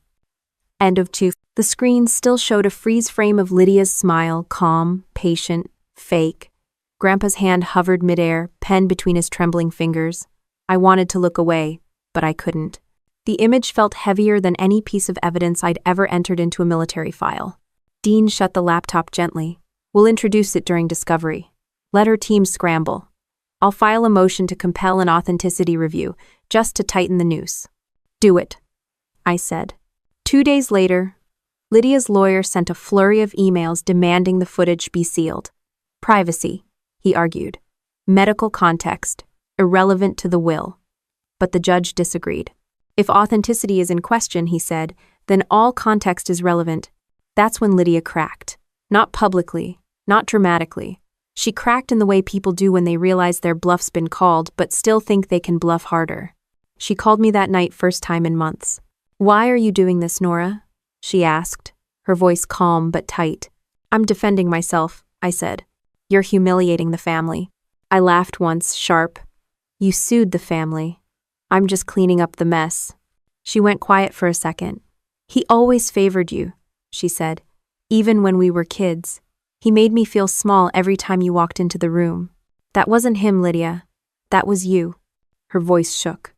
End of 2. The screen still showed a freeze frame of Lydia's smile, calm, patient, fake. Grandpa's hand hovered midair, pen between his trembling fingers. I wanted to look away, but I couldn't. The image felt heavier than any piece of evidence I'd ever entered into a military file. Dean shut the laptop gently. We'll introduce it during discovery. Let her team scramble. I'll file a motion to compel an authenticity review, just to tighten the noose. Do it, I said. 2 days later, Lydia's lawyer sent a flurry of emails demanding the footage be sealed. Privacy, he argued. Medical context, irrelevant to the will. But the judge disagreed. If authenticity is in question, he said, then all context is relevant. That's when Lydia cracked. Not publicly, not dramatically. She cracked in the way people do when they realize their bluff's been called, but still think they can bluff harder. She called me that night, first time in months. Why are you doing this, Nora? She asked, her voice calm but tight. I'm defending myself, I said. You're humiliating the family. I laughed once, sharp. You sued the family. I'm just cleaning up the mess. She went quiet for a second. He always favored you, she said, even when we were kids. He made me feel small every time you walked into the room. That wasn't him, Lydia. That was you. Her voice shook.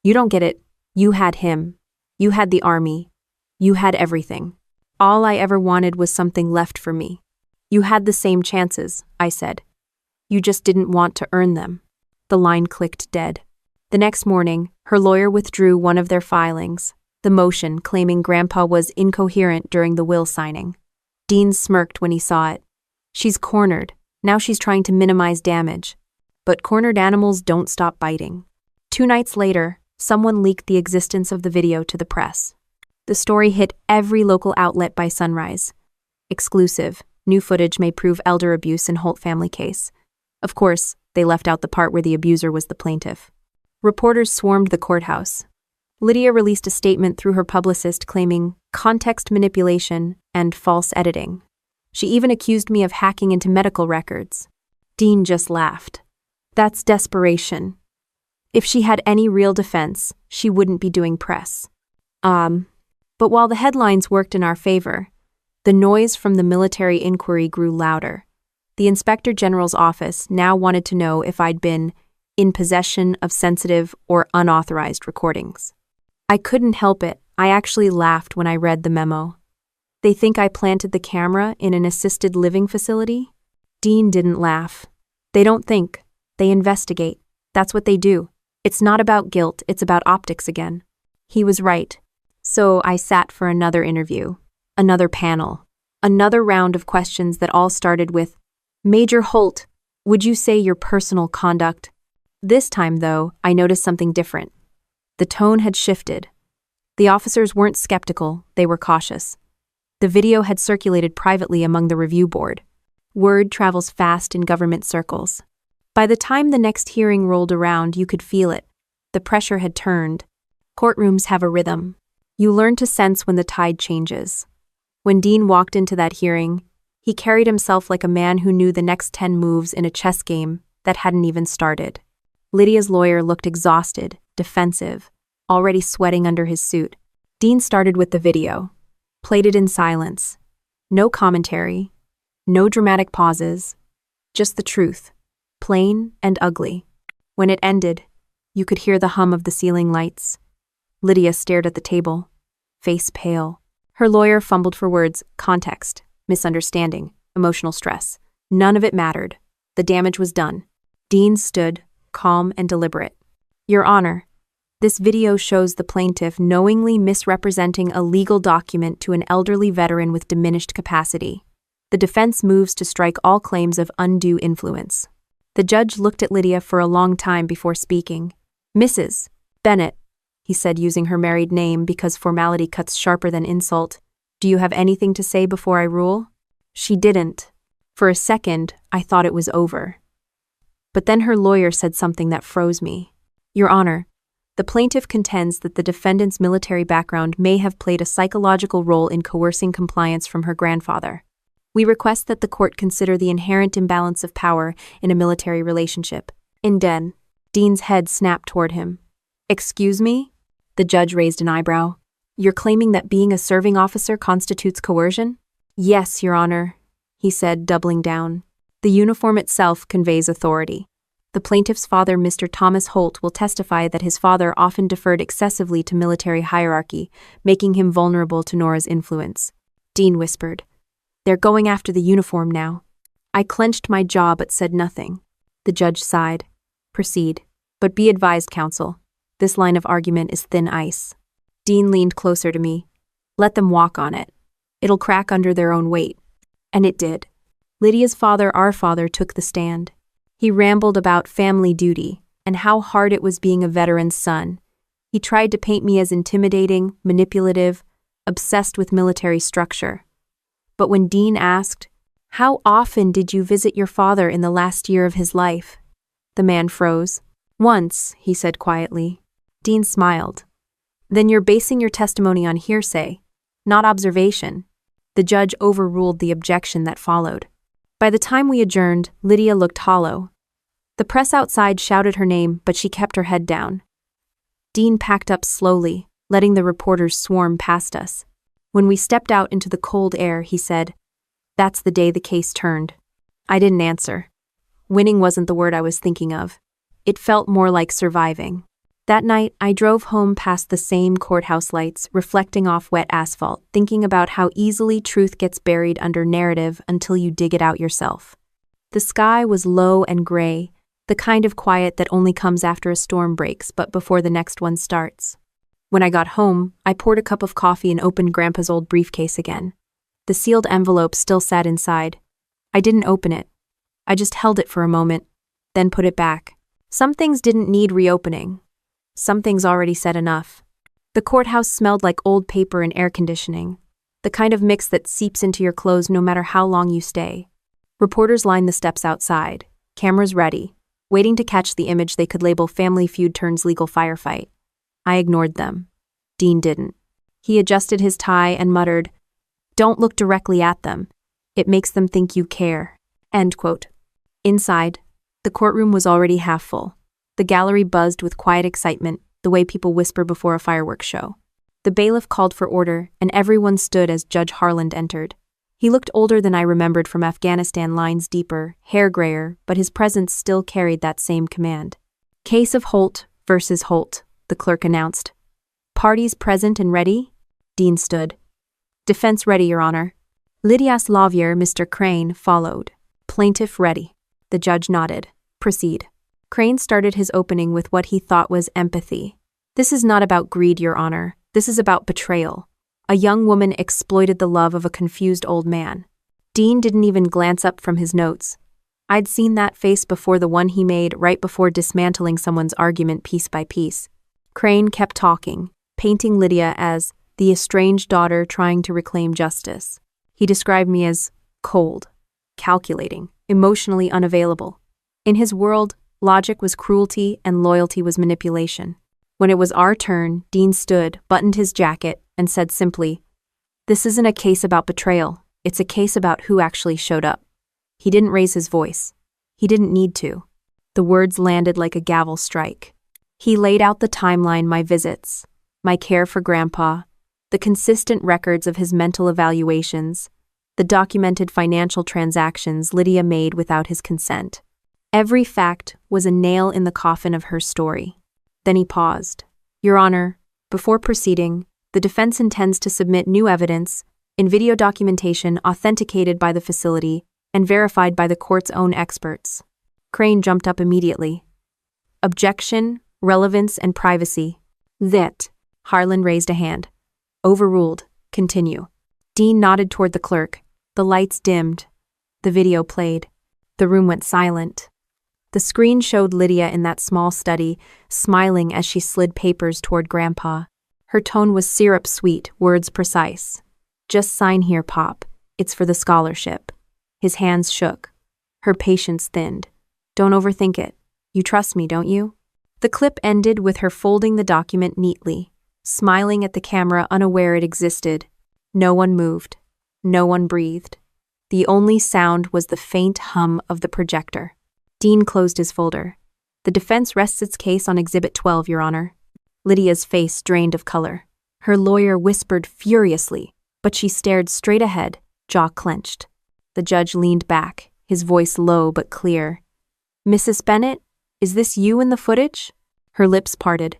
You don't get it. You had him. You had the army. You had everything. All I ever wanted was something left for me. You had the same chances, I said. You just didn't want to earn them. The line clicked dead. The next morning, her lawyer withdrew one of their filings, the motion claiming Grandpa was incoherent during the will signing. Dean smirked when he saw it. She's cornered. Now she's trying to minimize damage. But cornered animals don't stop biting. 2 nights later, someone leaked the existence of the video to the press. The story hit every local outlet by sunrise. Exclusive. New footage may prove elder abuse in Holt family case. Of course, they left out the part where the abuser was the plaintiff. Reporters swarmed the courthouse. Lydia released a statement through her publicist claiming context manipulation and false editing. She even accused me of hacking into medical records. Dean just laughed. That's desperation. If she had any real defense, she wouldn't be doing press. But while the headlines worked in our favor, the noise from the military inquiry grew louder. The Inspector General's office now wanted to know if I'd been in possession of sensitive or unauthorized recordings. I couldn't help it. I actually laughed when I read the memo. They think I planted the camera in an assisted living facility? Dean didn't laugh. They don't think. They investigate. That's what they do. It's not about guilt, it's about optics again. He was right. So I sat for another interview. Another panel. Another round of questions that all started with, "Major Holt, would you say your personal conduct?" This time, though, I noticed something different. The tone had shifted. The officers weren't skeptical, they were cautious. The video had circulated privately among the review board. Word travels fast in government circles. By the time the next hearing rolled around, you could feel it. The pressure had turned. Courtrooms have a rhythm. You learn to sense when the tide changes. When Dean walked into that hearing, he carried himself like a man who knew the next 10 moves in a chess game that hadn't even started. Lydia's lawyer looked exhausted, defensive, already sweating under his suit. Dean started with the video, played it in silence. No commentary, no dramatic pauses, just the truth, plain and ugly. When it ended, you could hear the hum of the ceiling lights. Lydia stared at the table, face pale. Her lawyer fumbled for words, context, misunderstanding, emotional stress. None of it mattered. The damage was done. Dean stood, calm and deliberate. "Your Honor, this video shows the plaintiff knowingly misrepresenting a legal document to an elderly veteran with diminished capacity. The defense moves to strike all claims of undue influence." The judge looked at Lydia for a long time before speaking. "Mrs. Bennett," he said, using her married name because formality cuts sharper than insult, "do you have anything to say before I rule?" She didn't. For a second, I thought it was over. But then her lawyer said something that froze me. "Your Honor, the plaintiff contends that the defendant's military background may have played a psychological role in coercing compliance from her grandfather. We request that the court consider the inherent imbalance of power in a military relationship." Dean's head snapped toward him. "Excuse me?" The judge raised an eyebrow. "You're claiming that being a serving officer constitutes coercion?" "Yes, Your Honor," he said, doubling down. "The uniform itself conveys authority. The plaintiff's father, Mr. Thomas Holt, will testify that his father often deferred excessively to military hierarchy, making him vulnerable to Nora's influence." Dean whispered, "They're going after the uniform now." I clenched my jaw but said nothing. The judge sighed. "Proceed. But be advised, counsel. This line of argument is thin ice." Dean leaned closer to me. "Let them walk on it. It'll crack under their own weight." And it did. Lydia's father, our father, took the stand. He rambled about family duty and how hard it was being a veteran's son. He tried to paint me as intimidating, manipulative, obsessed with military structure. But when Dean asked, "How often did you visit your father in the last year of his life?" the man froze. "Once," he said quietly. Dean smiled. "Then you're basing your testimony on hearsay, not observation." The judge overruled the objection that followed. By the time we adjourned, Lydia looked hollow. The press outside shouted her name, but she kept her head down. Dean packed up slowly, letting the reporters swarm past us. When we stepped out into the cold air, he said, "That's the day the case turned." I didn't answer. Winning wasn't the word I was thinking of. It felt more like surviving. That night, I drove home past the same courthouse lights, reflecting off wet asphalt, thinking about how easily truth gets buried under narrative until you dig it out yourself. The sky was low and gray, the kind of quiet that only comes after a storm breaks but before the next one starts. When I got home, I poured a cup of coffee and opened Grandpa's old briefcase again. The sealed envelope still sat inside. I didn't open it. I just held it for a moment, then put it back. Some things didn't need reopening. Some things already said enough. The courthouse smelled like old paper and air conditioning, the kind of mix that seeps into your clothes no matter how long you stay. Reporters lined the steps outside, cameras ready, waiting to catch the image they could label Family Feud turns legal firefight. I ignored them. Dean didn't. He adjusted his tie and muttered, "Don't look directly at them. It makes them think you care." End quote. Inside, the courtroom was already half full. The gallery buzzed with quiet excitement, the way people whisper before a fireworks show. The bailiff called for order, and everyone stood as Judge Harland entered. He looked older than I remembered from Afghanistan, lines deeper, hair grayer, but his presence still carried that same command. "Case of Holt versus Holt," the clerk announced. "Parties present and ready?" Dean stood. "Defense ready, Your Honor." Lydia's lawyer, Mr. Crane, followed. "Plaintiff ready." The judge nodded. "Proceed." Crane started his opening with what he thought was empathy. "This is not about greed, Your Honor. This is about betrayal. A young woman exploited the love of a confused old man. Dean didn't even glance up from his notes. I'd seen that face before, the one he made right before dismantling someone's argument piece by piece. Crane kept talking, painting Lydia as the estranged daughter trying to reclaim justice. He described me as cold, calculating, emotionally unavailable. In his world, logic was cruelty and loyalty was manipulation. When it was our turn, Dean stood, buttoned his jacket, and said simply, "This isn't a case about betrayal, it's a case about who actually showed up." He didn't raise his voice. He didn't need to. The words landed like a gavel strike. He laid out the timeline: my visits, my care for Grandpa, the consistent records of his mental evaluations, the documented financial transactions Lydia made without his consent. Every fact was a nail in the coffin of her story. Then he paused. "Your Honor, before proceeding, the defense intends to submit new evidence in video documentation authenticated by the facility and verified by the court's own experts." Crane jumped up immediately. "Objection, relevance, and privacy." "That." Harlan raised a hand. "Overruled. Continue." Dean nodded toward the clerk. The lights dimmed. The video played. The room went silent. The screen showed Lydia in that small study, smiling as she slid papers toward Grandpa. Her tone was syrup-sweet, words precise. "Just sign here, Pop. It's for the scholarship." His hands shook. Her patience thinned. "Don't overthink it. You trust me, don't you?" The clip ended with her folding the document neatly, smiling at the camera, unaware it existed. No one moved. No one breathed. The only sound was the faint hum of the projector. Dean closed his folder. "The defense rests its case on Exhibit 12, Your Honor." Lydia's face drained of color. Her lawyer whispered furiously, but she stared straight ahead, jaw clenched. The judge leaned back, his voice low but clear. "Mrs. Bennett, is this you in the footage?" Her lips parted.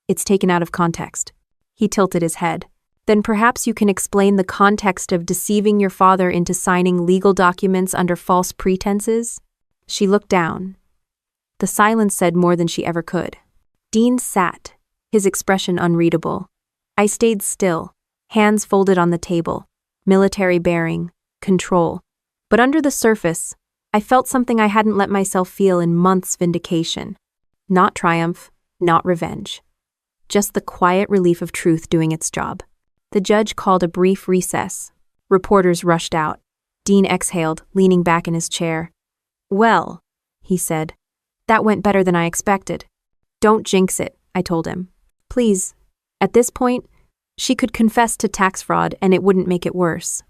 "It's taken out of context." He tilted his head. "Then perhaps you can explain the context of deceiving your father into signing legal documents under false pretenses?" She looked down. The silence said more than she ever could. Dean sat, his expression unreadable. I stayed still, hands folded on the table, military bearing, control. But under the surface, I felt something I hadn't let myself feel in months: vindication. Not triumph, not revenge. Just the quiet relief of truth doing its job. The judge called a brief recess. Reporters rushed out. Dean exhaled, leaning back in his chair. "Well," he said, "that went better than I expected." "Don't jinx it," I told him. "Please." At this point, she could confess to tax fraud and it wouldn't make it worse.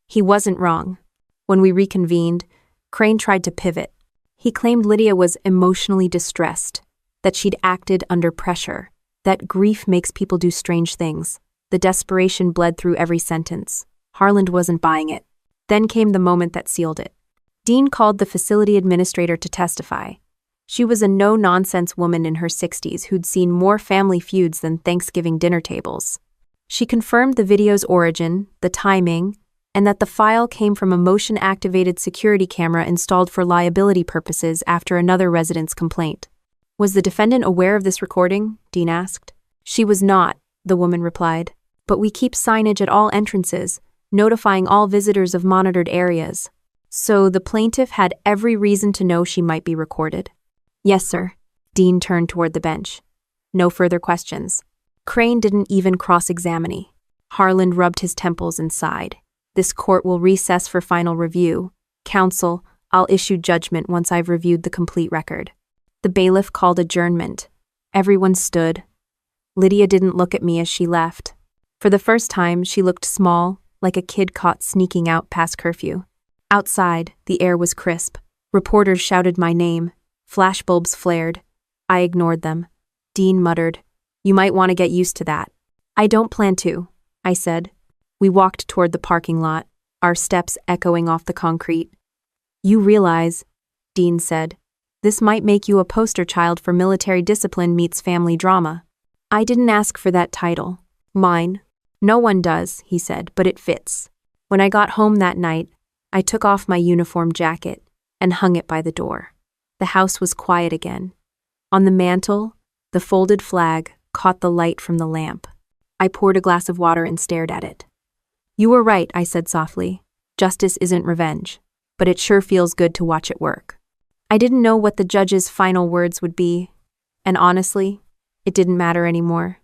He wasn't wrong. When we reconvened, Crane tried to pivot. He claimed Lydia was emotionally distressed, that she'd acted under pressure, that grief makes people do strange things. The desperation bled through every sentence. Harland wasn't buying it. Then came the moment that sealed it. Dean called the facility administrator to testify. She was a no-nonsense woman in her 60s who'd seen more family feuds than Thanksgiving dinner tables. She confirmed the video's origin, the timing, and that the file came from a motion-activated security camera installed for liability purposes after another resident's complaint. "Was the defendant aware of this recording?" Dean asked. "She was not," the woman replied. "But we keep signage at all entrances, notifying all visitors of monitored areas. So the plaintiff had every reason to know she might be recorded?" "Yes, sir." Dean turned toward the bench. No further questions. Crane didn't even cross-examine me. Harland rubbed his temples and sighed. "This court will recess for final review. Counsel, I'll issue judgment once I've reviewed the complete record." The bailiff called adjournment. Everyone stood. Lydia didn't look at me as she left. For the first time, she looked small, like a kid caught sneaking out past curfew. Outside, the air was crisp. Reporters shouted my name. Flashbulbs flared. I ignored them. Dean muttered, "You might want to get used to that." "I don't plan to," I said. We walked toward the parking lot, our steps echoing off the concrete. "You realize," Dean said, "this might make you a poster child for military discipline meets family drama." I didn't ask for that title. Mine. "No one does," he said, "but it fits." When I got home that night, I took off my uniform jacket and hung it by the door. The house was quiet again. On the mantel, the folded flag caught the light from the lamp. I poured a glass of water and stared at it. You were right, I said softly. Justice isn't revenge, but it sure feels good to watch it work. I didn't know what the judge's final words would be, and honestly, it didn't matter anymore.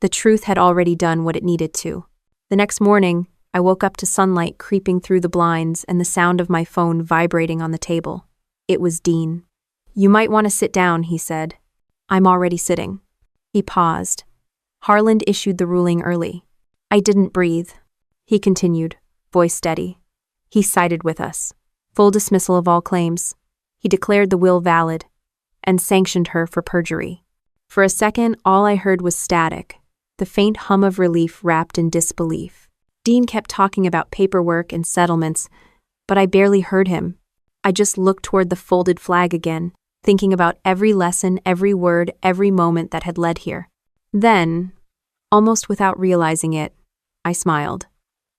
The truth had already done what it needed to. The next morning, I woke up to sunlight creeping through the blinds and the sound of my phone vibrating on the table. It was Dean. You might want to sit down, he said. I'm already sitting. He paused. Harland issued the ruling early. I didn't breathe. He continued, voice steady. He sided with us. Full dismissal of all claims. He declared the will valid and sanctioned her for perjury. For a second, all I heard was static, the faint hum of relief wrapped in disbelief. Dean kept talking about paperwork and settlements, but I barely heard him. I just looked toward the folded flag again, thinking about every lesson, every word, every moment that had led here. Then, almost without realizing it, I smiled.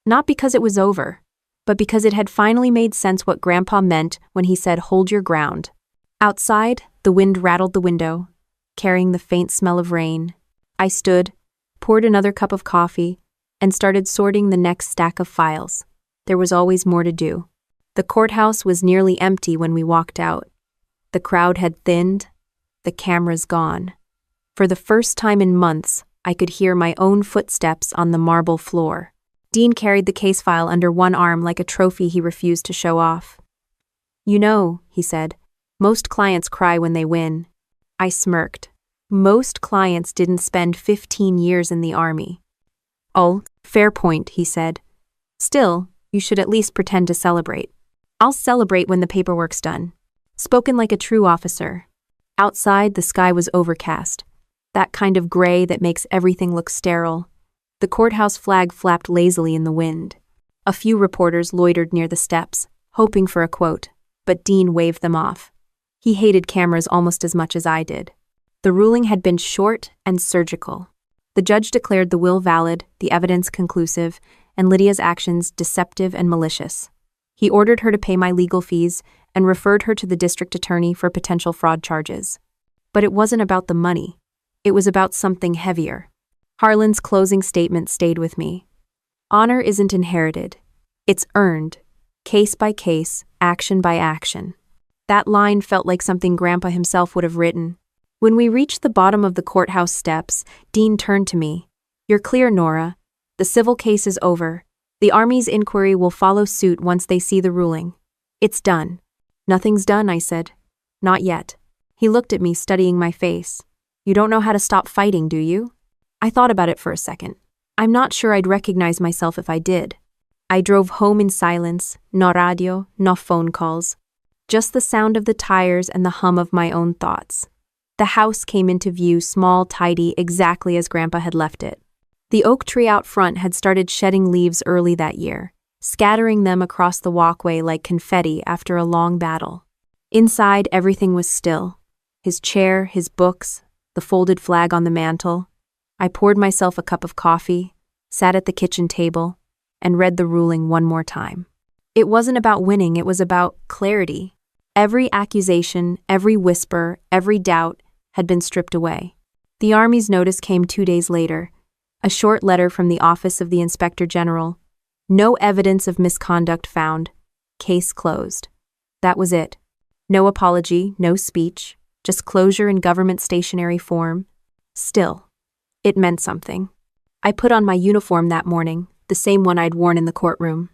Not because it was over, but because it had finally made sense what Grandpa meant when he said, "Hold your ground." Outside, the wind rattled the window, carrying the faint smell of rain. I stood, poured another cup of coffee, and started sorting the next stack of files. There was always more to do. The courthouse was nearly empty when we walked out. The crowd had thinned, the cameras gone. For the first time in months, I could hear my own footsteps on the marble floor. Dean carried the case file under one arm like a trophy he refused to show off. You know, he said, most clients cry when they win. I smirked. Most clients didn't spend 15 years in the army. Oh, fair point, he said. Still, you should at least pretend to celebrate. I'll celebrate when the paperwork's done. Spoken like a true officer. Outside, the sky was overcast. That kind of gray that makes everything look sterile. The courthouse flag flapped lazily in the wind. A few reporters loitered near the steps, hoping for a quote, but Dean waved them off. He hated cameras almost as much as I did. The ruling had been short and surgical. The judge declared the will valid, the evidence conclusive, and Lydia's actions deceptive and malicious. He ordered her to pay my legal fees and referred her to the district attorney for potential fraud charges. But it wasn't about the money. It was about something heavier. Harland's closing statement stayed with me. Honor isn't inherited. It's earned, case by case, action by action. That line felt like something Grandpa himself would have written. When we reached the bottom of the courthouse steps, Dean turned to me. You're clear, Nora. The civil case is over. The Army's inquiry will follow suit once they see the ruling. It's done. Nothing's done, I said. Not yet. He looked at me, studying my face. You don't know how to stop fighting, do you? I thought about it for a second. I'm not sure I'd recognize myself if I did. I drove home in silence, no radio, no phone calls. Just the sound of the tires and the hum of my own thoughts. The house came into view, small, tidy, exactly as Grandpa had left it. The oak tree out front had started shedding leaves early that year, scattering them across the walkway like confetti after a long battle. Inside, everything was still. His chair, his books, the folded flag on the mantel. I poured myself a cup of coffee, sat at the kitchen table, and read the ruling one more time. It wasn't about winning, it was about clarity. Every accusation, every whisper, every doubt had been stripped away. The Army's notice came 2 days later, a short letter from the Office of the Inspector General. No evidence of misconduct found. Case closed. That was it. No apology, no speech, just closure in government stationery form. Still, it meant something. I put on my uniform that morning, the same one I'd worn in the courtroom.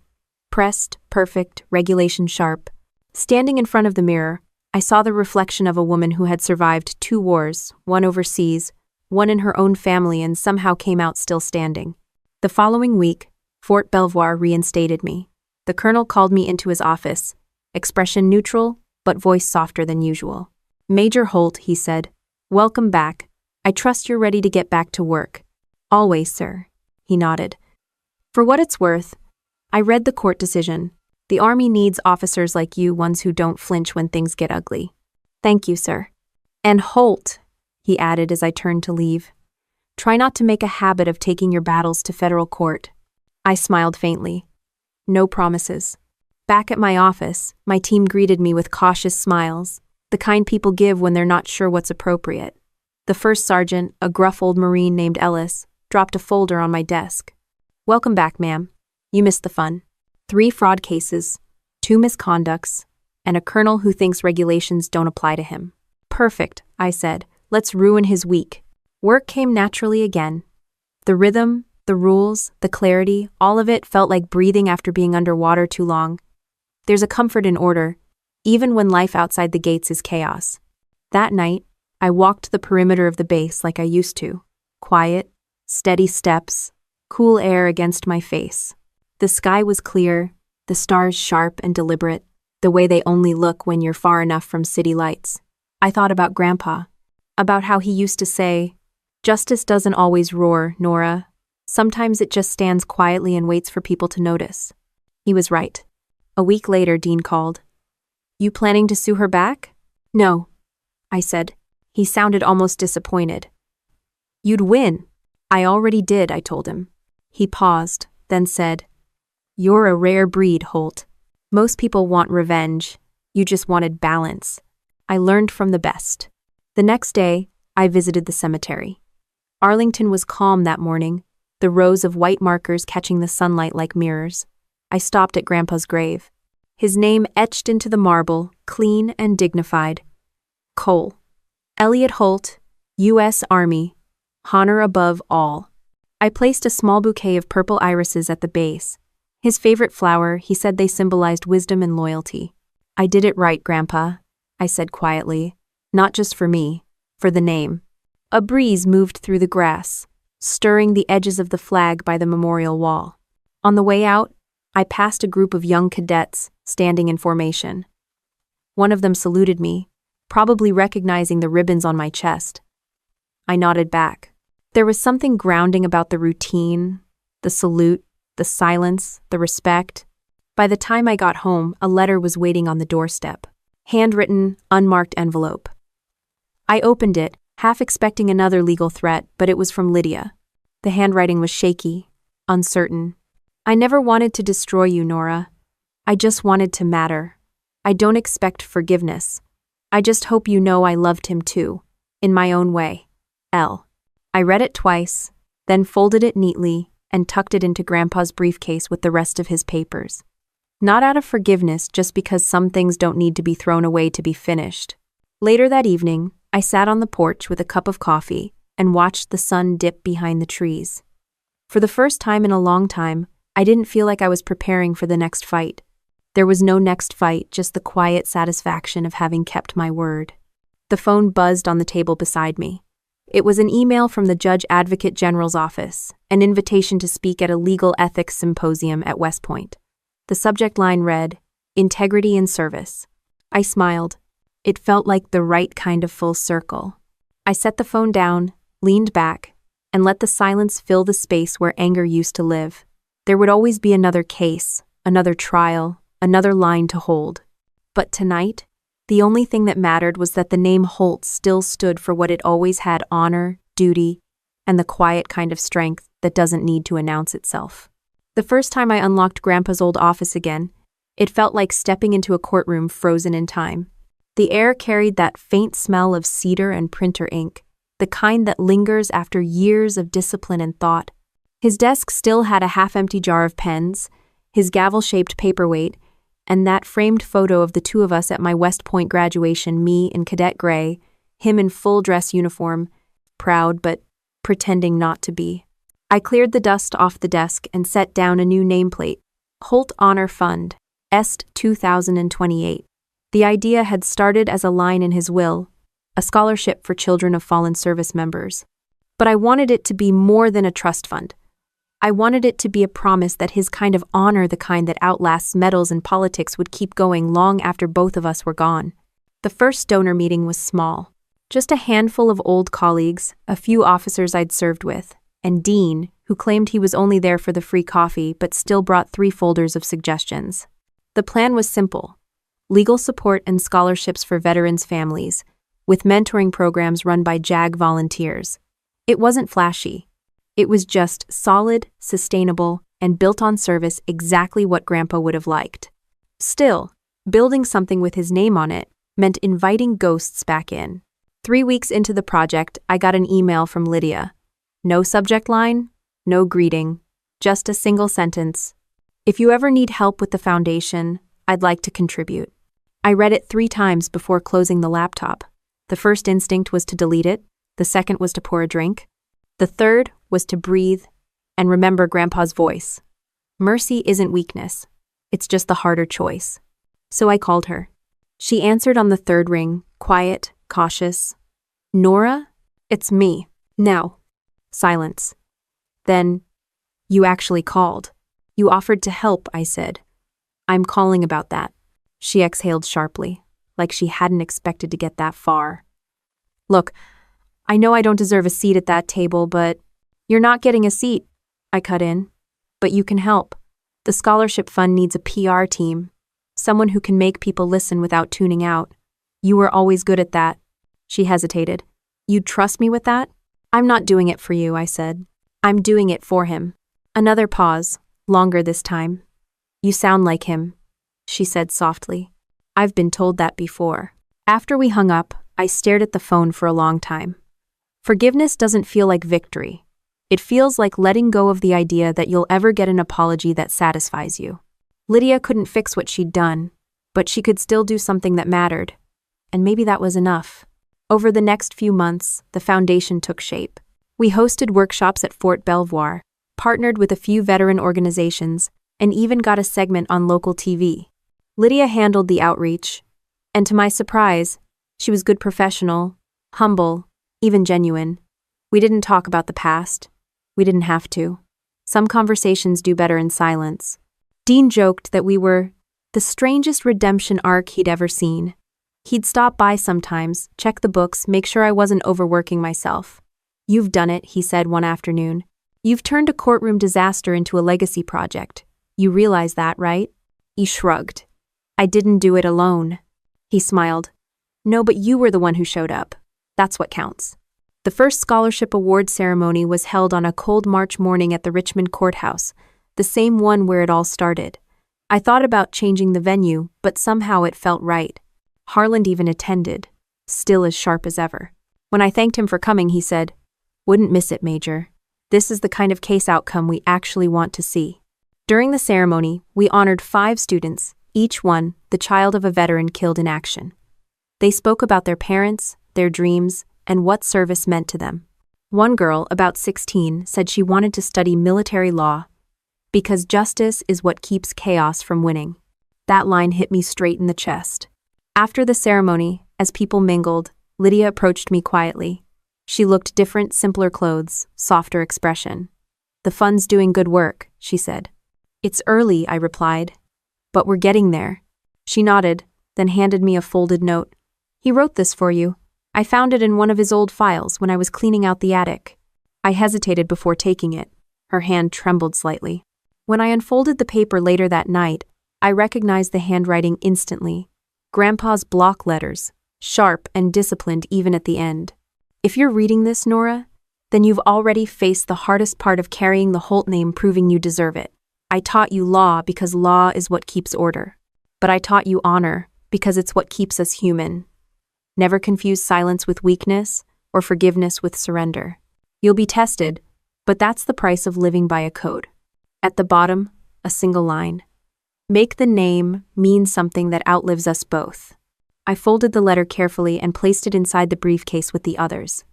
Pressed, perfect, regulation sharp. Standing in front of the mirror, I saw the reflection of a woman who had survived 2 wars, one overseas, one in her own family, and somehow came out still standing. The following week, Fort Belvoir reinstated me. The colonel called me into his office, expression neutral, but voice softer than usual. Major Holt, he said, welcome back. I trust you're ready to get back to work. Always, sir. He nodded. For what it's worth, I read the court decision. The Army needs officers like you, ones who don't flinch when things get ugly. Thank you, sir. And Holt, he added as I turned to leave, try not to make a habit of taking your battles to federal court. I smiled faintly. No promises. Back at my office, my team greeted me with cautious smiles, the kind people give when they're not sure what's appropriate. The first sergeant, a gruff old Marine named Ellis, dropped a folder on my desk. "Welcome back, ma'am. You missed the fun. 3 fraud cases, 2 misconducts, and a colonel who thinks regulations don't apply to him." "Perfect," I said. "Let's ruin his week." Work came naturally again. The rhythm, the rules, the clarity, all of it felt like breathing after being underwater too long. There's a comfort in order, even when life outside the gates is chaos. That night, I walked the perimeter of the base like I used to. Quiet, steady steps, cool air against my face. The sky was clear, the stars sharp and deliberate, the way they only look when you're far enough from city lights. I thought about Grandpa, about how he used to say, "Justice doesn't always roar, Nora. Sometimes it just stands quietly and waits for people to notice." He was right. A week later, Dean called. "You planning to sue her back?" "No," I said. He sounded almost disappointed. "You'd win." "I already did," I told him. He paused, then said, "You're a rare breed, Holt. Most people want revenge. You just wanted balance. I learned from the best." The next day, I visited the cemetery. Arlington was calm that morning, the rows of white markers catching the sunlight like mirrors. I stopped at Grandpa's grave. His name etched into the marble, clean and dignified. Cole. Elliot Holt, U.S. Army. Honor above all. I placed a small bouquet of purple irises at the base. His favorite flower, he said they symbolized wisdom and loyalty. "I did it right, Grandpa," I said quietly. "Not just for me, for the name." A breeze moved through the grass, stirring the edges of the flag by the memorial wall. On the way out, I passed a group of young cadets standing in formation. One of them saluted me, probably recognizing the ribbons on my chest. I nodded back. There was something grounding about the routine, the salute, the silence, the respect. By the time I got home, a letter was waiting on the doorstep. Handwritten, unmarked envelope. I opened it, half expecting another legal threat, but it was from Lydia. The handwriting was shaky, uncertain. "I never wanted to destroy you, Nora. I just wanted to matter. I don't expect forgiveness. I just hope you know I loved him too, in my own way. L." I read it twice, then folded it neatly and tucked it into Grandpa's briefcase with the rest of his papers. Not out of forgiveness, just because some things don't need to be thrown away to be finished. Later that evening, I sat on the porch with a cup of coffee and watched the sun dip behind the trees. For the first time in a long time, I didn't feel like I was preparing for the next fight. There was no next fight, just the quiet satisfaction of having kept my word. The phone buzzed on the table beside me. It was an email from the Judge Advocate General's office, an invitation to speak at a legal ethics symposium at West Point. The subject line read, "Integrity in Service." I smiled. It felt like the right kind of full circle. I set the phone down, leaned back, and let the silence fill the space where anger used to live. There would always be another case, another trial, another line to hold. But tonight, the only thing that mattered was that the name Holt still stood for what it always had: honor, duty, and the quiet kind of strength that doesn't need to announce itself. The first time I unlocked Grandpa's old office again, it felt like stepping into a courtroom frozen in time. The air carried that faint smell of cedar and printer ink, the kind that lingers after years of discipline and thought. His desk still had a half-empty jar of pens, his gavel-shaped paperweight, and that framed photo of the two of us at my West Point graduation, me in cadet gray, him in full dress uniform, proud but pretending not to be. I cleared the dust off the desk and set down a new nameplate, Holt Honor Fund, Est 2028. The idea had started as a line in his will, a scholarship for children of fallen service members. But I wanted it to be more than a trust fund. I wanted it to be a promise that his kind of honor, the kind that outlasts medals and politics, would keep going long after both of us were gone. The first donor meeting was small. Just a handful of old colleagues, a few officers I'd served with, and Dean, who claimed he was only there for the free coffee but still brought 3 folders of suggestions. The plan was simple: legal support and scholarships for veterans' families, with mentoring programs run by JAG volunteers. It wasn't flashy. It was just solid, sustainable, and built on service, exactly what Grandpa would have liked. Still, building something with his name on it meant inviting ghosts back in. 3 weeks into the project, I got an email from Lydia. No subject line, no greeting, just a single sentence. If you ever need help with the foundation, I'd like to contribute. I read it 3 times before closing the laptop. The first instinct was to delete it, the second was to pour a drink, the third was to breathe and remember Grandpa's voice. Mercy isn't weakness, it's just the harder choice. So I called her. She answered on the 3rd ring, quiet, cautious. Nora? It's me. Now. Silence. Then, you actually called. You offered to help, I said. I'm calling about that. She exhaled sharply, like she hadn't expected to get that far. Look, I know I don't deserve a seat at that table, but you're not getting a seat, I cut in. But you can help. The scholarship fund needs a PR team, someone who can make people listen without tuning out. You were always good at that. She hesitated. You'd trust me with that? I'm not doing it for you, I said. I'm doing it for him. Another pause, longer this time. You sound like him, she said softly. I've been told that before. After we hung up, I stared at the phone for a long time. Forgiveness doesn't feel like victory. It feels like letting go of the idea that you'll ever get an apology that satisfies you. Lydia couldn't fix what she'd done, but she could still do something that mattered. And maybe that was enough. Over the next few months, the foundation took shape. We hosted workshops at Fort Belvoir, partnered with a few veteran organizations, and even got a segment on local TV. Lydia handled the outreach, and to my surprise, she was good professional, humble, even genuine. We didn't talk about the past. We didn't have to. Some conversations do better in silence. Dean joked that we were the strangest redemption arc he'd ever seen. He'd stop by sometimes, check the books, make sure I wasn't overworking myself. You've done it, he said one afternoon. You've turned a courtroom disaster into a legacy project. You realize that, right? He shrugged. I didn't do it alone. He smiled. No, but you were the one who showed up. That's what counts. The first scholarship award ceremony was held on a cold March morning at the Richmond courthouse, the same one where it all started. I thought about changing the venue, but somehow it felt right. Harland even attended, still as sharp as ever. When I thanked him for coming, he said, "Wouldn't miss it, Major. This is the kind of case outcome we actually want to see." During the ceremony, we honored 5 students, each one the child of a veteran killed in action. They spoke about their parents, their dreams, and what service meant to them. One girl, about 16, said she wanted to study military law because justice is what keeps chaos from winning. That line hit me straight in the chest. After the ceremony, as people mingled, Lydia approached me quietly. She looked different, simpler clothes, softer expression. "The fund's doing good work," she said. "It's early," I replied, "but we're getting there." She nodded, then handed me a folded note. "He wrote this for you. I found it in one of his old files when I was cleaning out the attic." I hesitated before taking it. Her hand trembled slightly. When I unfolded the paper later that night, I recognized the handwriting instantly. Grandpa's block letters, sharp and disciplined even at the end. If you're reading this, Nora, then you've already faced the hardest part of carrying the Holt name, proving you deserve it. I taught you law because law is what keeps order. But I taught you honor because it's what keeps us human. Never confuse silence with weakness or forgiveness with surrender. You'll be tested, but that's the price of living by a code. At the bottom, a single line. Make the name mean something that outlives us both. I folded the letter carefully and placed it inside the briefcase with the others.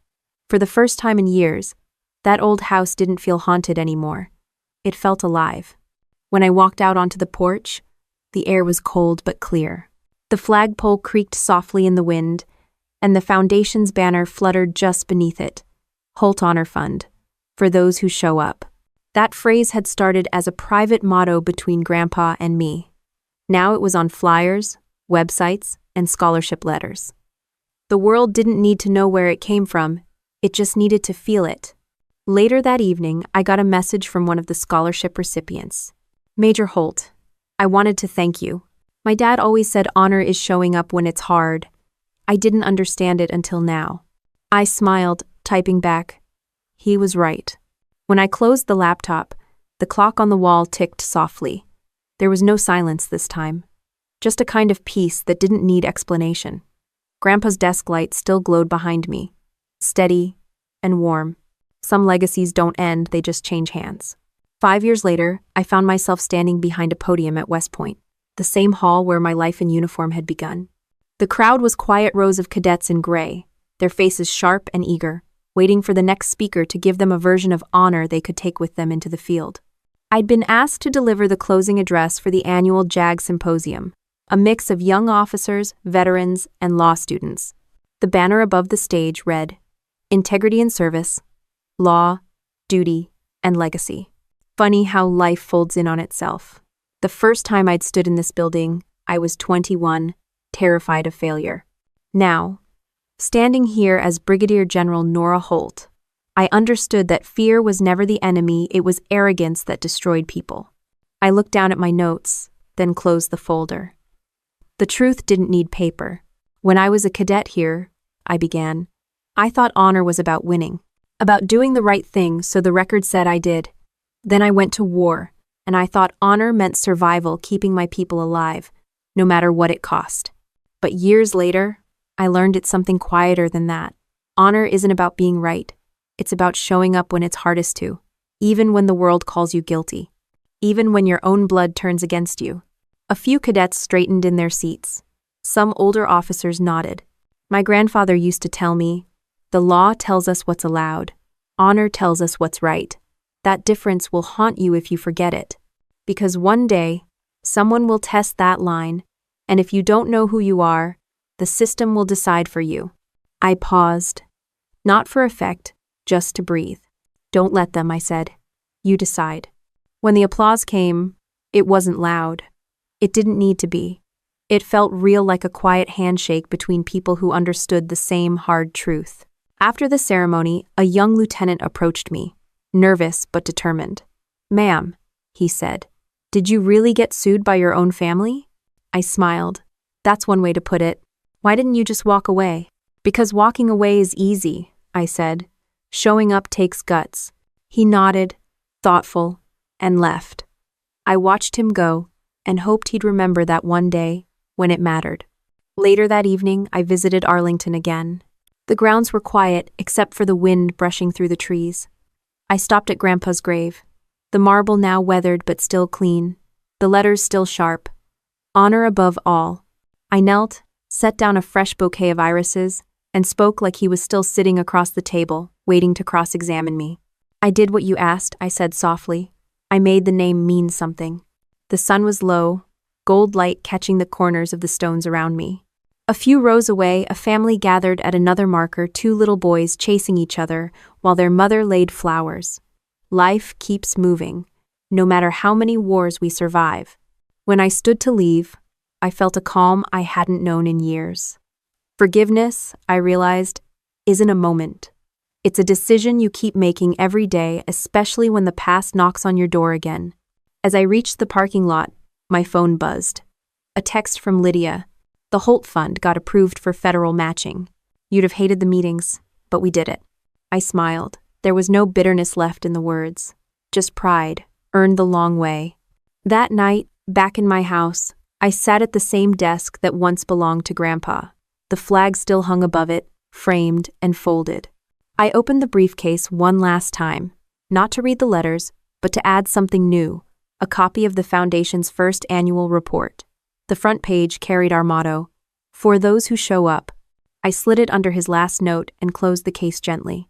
For the first time in years, that old house didn't feel haunted anymore. It felt alive. When I walked out onto the porch, the air was cold but clear. The flagpole creaked softly in the wind, and the foundation's banner fluttered just beneath it. Holt Honor Fund, for those who show up. That phrase had started as a private motto between Grandpa and me. Now it was on flyers, websites, and scholarship letters. The world didn't need to know where it came from, it just needed to feel it. Later that evening, I got a message from one of the scholarship recipients. "Major Holt, I wanted to thank you. My dad always said honor is showing up when it's hard. I didn't understand it until now." I smiled, typing back, "He was right." When I closed the laptop, the clock on the wall ticked softly. There was no silence this time, just a kind of peace that didn't need explanation. Grandpa's desk light still glowed behind me, steady and warm. Some legacies don't end, they just change hands. 5 years later, I found myself standing behind a podium at West Point, the same hall where my life in uniform had begun. The crowd was quiet rows of cadets in gray, their faces sharp and eager, waiting for the next speaker to give them a version of honor they could take with them into the field. I'd been asked to deliver the closing address for the annual JAG Symposium, a mix of young officers, veterans, and law students. The banner above the stage read, "Integrity and Service, Law, Duty, and Legacy." Funny how life folds in on itself. The first time I'd stood in this building, I was 21, terrified of failure. Now, standing here as Brigadier General Nora Holt, I understood that fear was never the enemy, it was arrogance that destroyed people. I looked down at my notes, then closed the folder. The truth didn't need paper. When I was a cadet here, I began, I thought honor was about winning, about doing the right thing, so the record said I did. Then I went to war, and I thought honor meant survival, keeping my people alive, no matter what it cost. But years later, I learned it's something quieter than that. Honor isn't about being right. It's about showing up when it's hardest to, even when the world calls you guilty, even when your own blood turns against you. A few cadets straightened in their seats. Some older officers nodded. My grandfather used to tell me, the law tells us what's allowed. Honor tells us what's right. That difference will haunt you if you forget it. Because one day, someone will test that line, and if you don't know who you are, the system will decide for you. I paused. Not for effect, just to breathe. Don't let them, I said. You decide. When the applause came, it wasn't loud. It didn't need to be. It felt real, like a quiet handshake between people who understood the same hard truth. After the ceremony, a young lieutenant approached me, nervous but determined. "Ma'am," he said, "did you really get sued by your own family?" I smiled. "That's one way to put it. Why didn't you just walk away?" "Because walking away is easy," I said. "Showing up takes guts." He nodded, thoughtful, and left. I watched him go and hoped he'd remember that one day when it mattered. Later that evening, I visited Arlington again. The grounds were quiet except for the wind brushing through the trees. I stopped at Grandpa's grave. The marble now weathered but still clean. The letters still sharp. Honor above all. I knelt, set down a fresh bouquet of irises, and spoke like he was still sitting across the table, waiting to cross-examine me. "I did what you asked," I said softly. "I made the name mean something." The sun was low, gold light catching the corners of the stones around me. A few rows away, a family gathered at another marker, two little boys chasing each other while their mother laid flowers. Life keeps moving, no matter how many wars we survive. When I stood to leave, I felt a calm I hadn't known in years. Forgiveness, I realized, isn't a moment. It's a decision you keep making every day, especially when the past knocks on your door again. As I reached the parking lot, my phone buzzed. A text from Lydia. The Holt Fund got approved for federal matching. You'd have hated the meetings, but we did it. I smiled. There was no bitterness left in the words. Just pride, earned the long way. That night, back in my house, I sat at the same desk that once belonged to Grandpa. The flag still hung above it, framed and folded. I opened the briefcase one last time, not to read the letters, but to add something new, a copy of the Foundation's first annual report. The front page carried our motto, "For those who show up." I slid it under his last note and closed the case gently.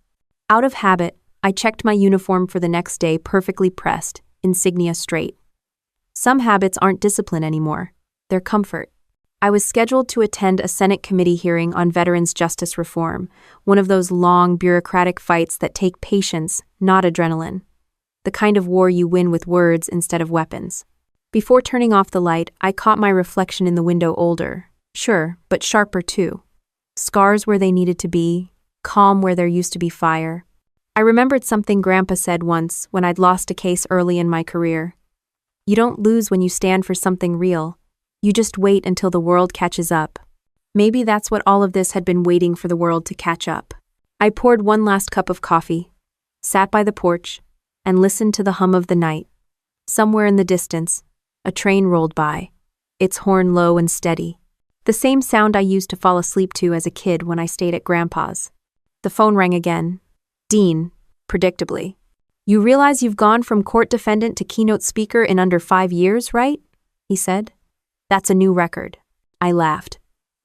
Out of habit, I checked my uniform for the next day, perfectly pressed, insignia straight. Some habits aren't discipline anymore, they're comfort. I was scheduled to attend a Senate committee hearing on veterans' justice reform, one of those long, bureaucratic fights that take patience, not adrenaline. The kind of war you win with words instead of weapons. Before turning off the light, I caught my reflection in the window, older, sure, but sharper too. Scars where they needed to be, calm where there used to be fire. I remembered something Grandpa said once when I'd lost a case early in my career. You don't lose when you stand for something real. You just wait until the world catches up. Maybe that's what all of this had been, waiting for the world to catch up. I poured one last cup of coffee, sat by the porch, and listened to the hum of the night. Somewhere in the distance, a train rolled by, its horn low and steady. The same sound I used to fall asleep to as a kid when I stayed at Grandpa's. The phone rang again. "Dean, predictably. You realize you've gone from court defendant to keynote speaker in under 5 years, right? He said. That's a new record. I laughed.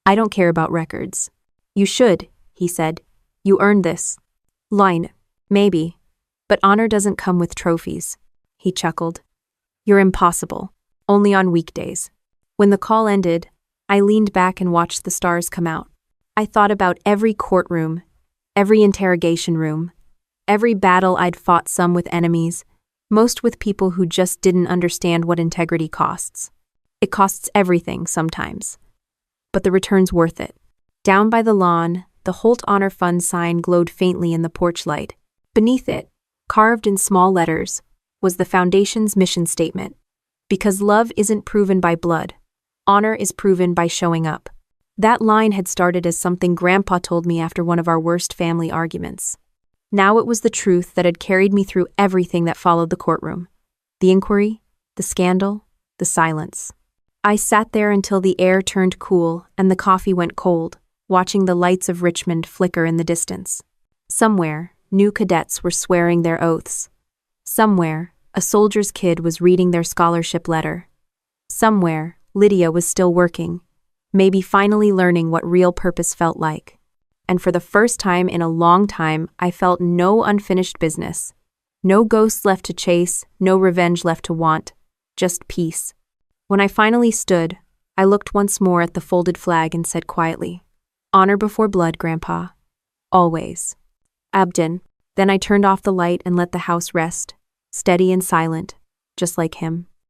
I don't care about records. You should, he said. You earned this. Line, maybe. But honor doesn't come with trophies. He chuckled. You're impossible. Only on weekdays. When the call ended, I leaned back and watched the stars come out. I thought about every courtroom, every interrogation room, every battle I'd fought, some with enemies, most with people who just didn't understand what integrity costs. It costs everything sometimes. But the return's worth it. Down by the lawn, the Holt Honor Fund sign glowed faintly in the porch light. Beneath it, carved in small letters, was the Foundation's mission statement. Because love isn't proven by blood, honor is proven by showing up. That line had started as something Grandpa told me after one of our worst family arguments. Now it was the truth that had carried me through everything that followed the courtroom. The inquiry, the scandal, the silence. I sat there until the air turned cool and the coffee went cold, watching the lights of Richmond flicker in the distance. Somewhere, new cadets were swearing their oaths. Somewhere, a soldier's kid was reading their scholarship letter. Somewhere, Lydia was still working, maybe finally learning what real purpose felt like. And for the first time in a long time, I felt no unfinished business. No ghosts left to chase, no revenge left to want, just peace. When I finally stood, I looked once more at the folded flag and said quietly, "Honor before blood, Grandpa. Always." Abden. Then I turned off the light and let the house rest, steady and silent, just like him.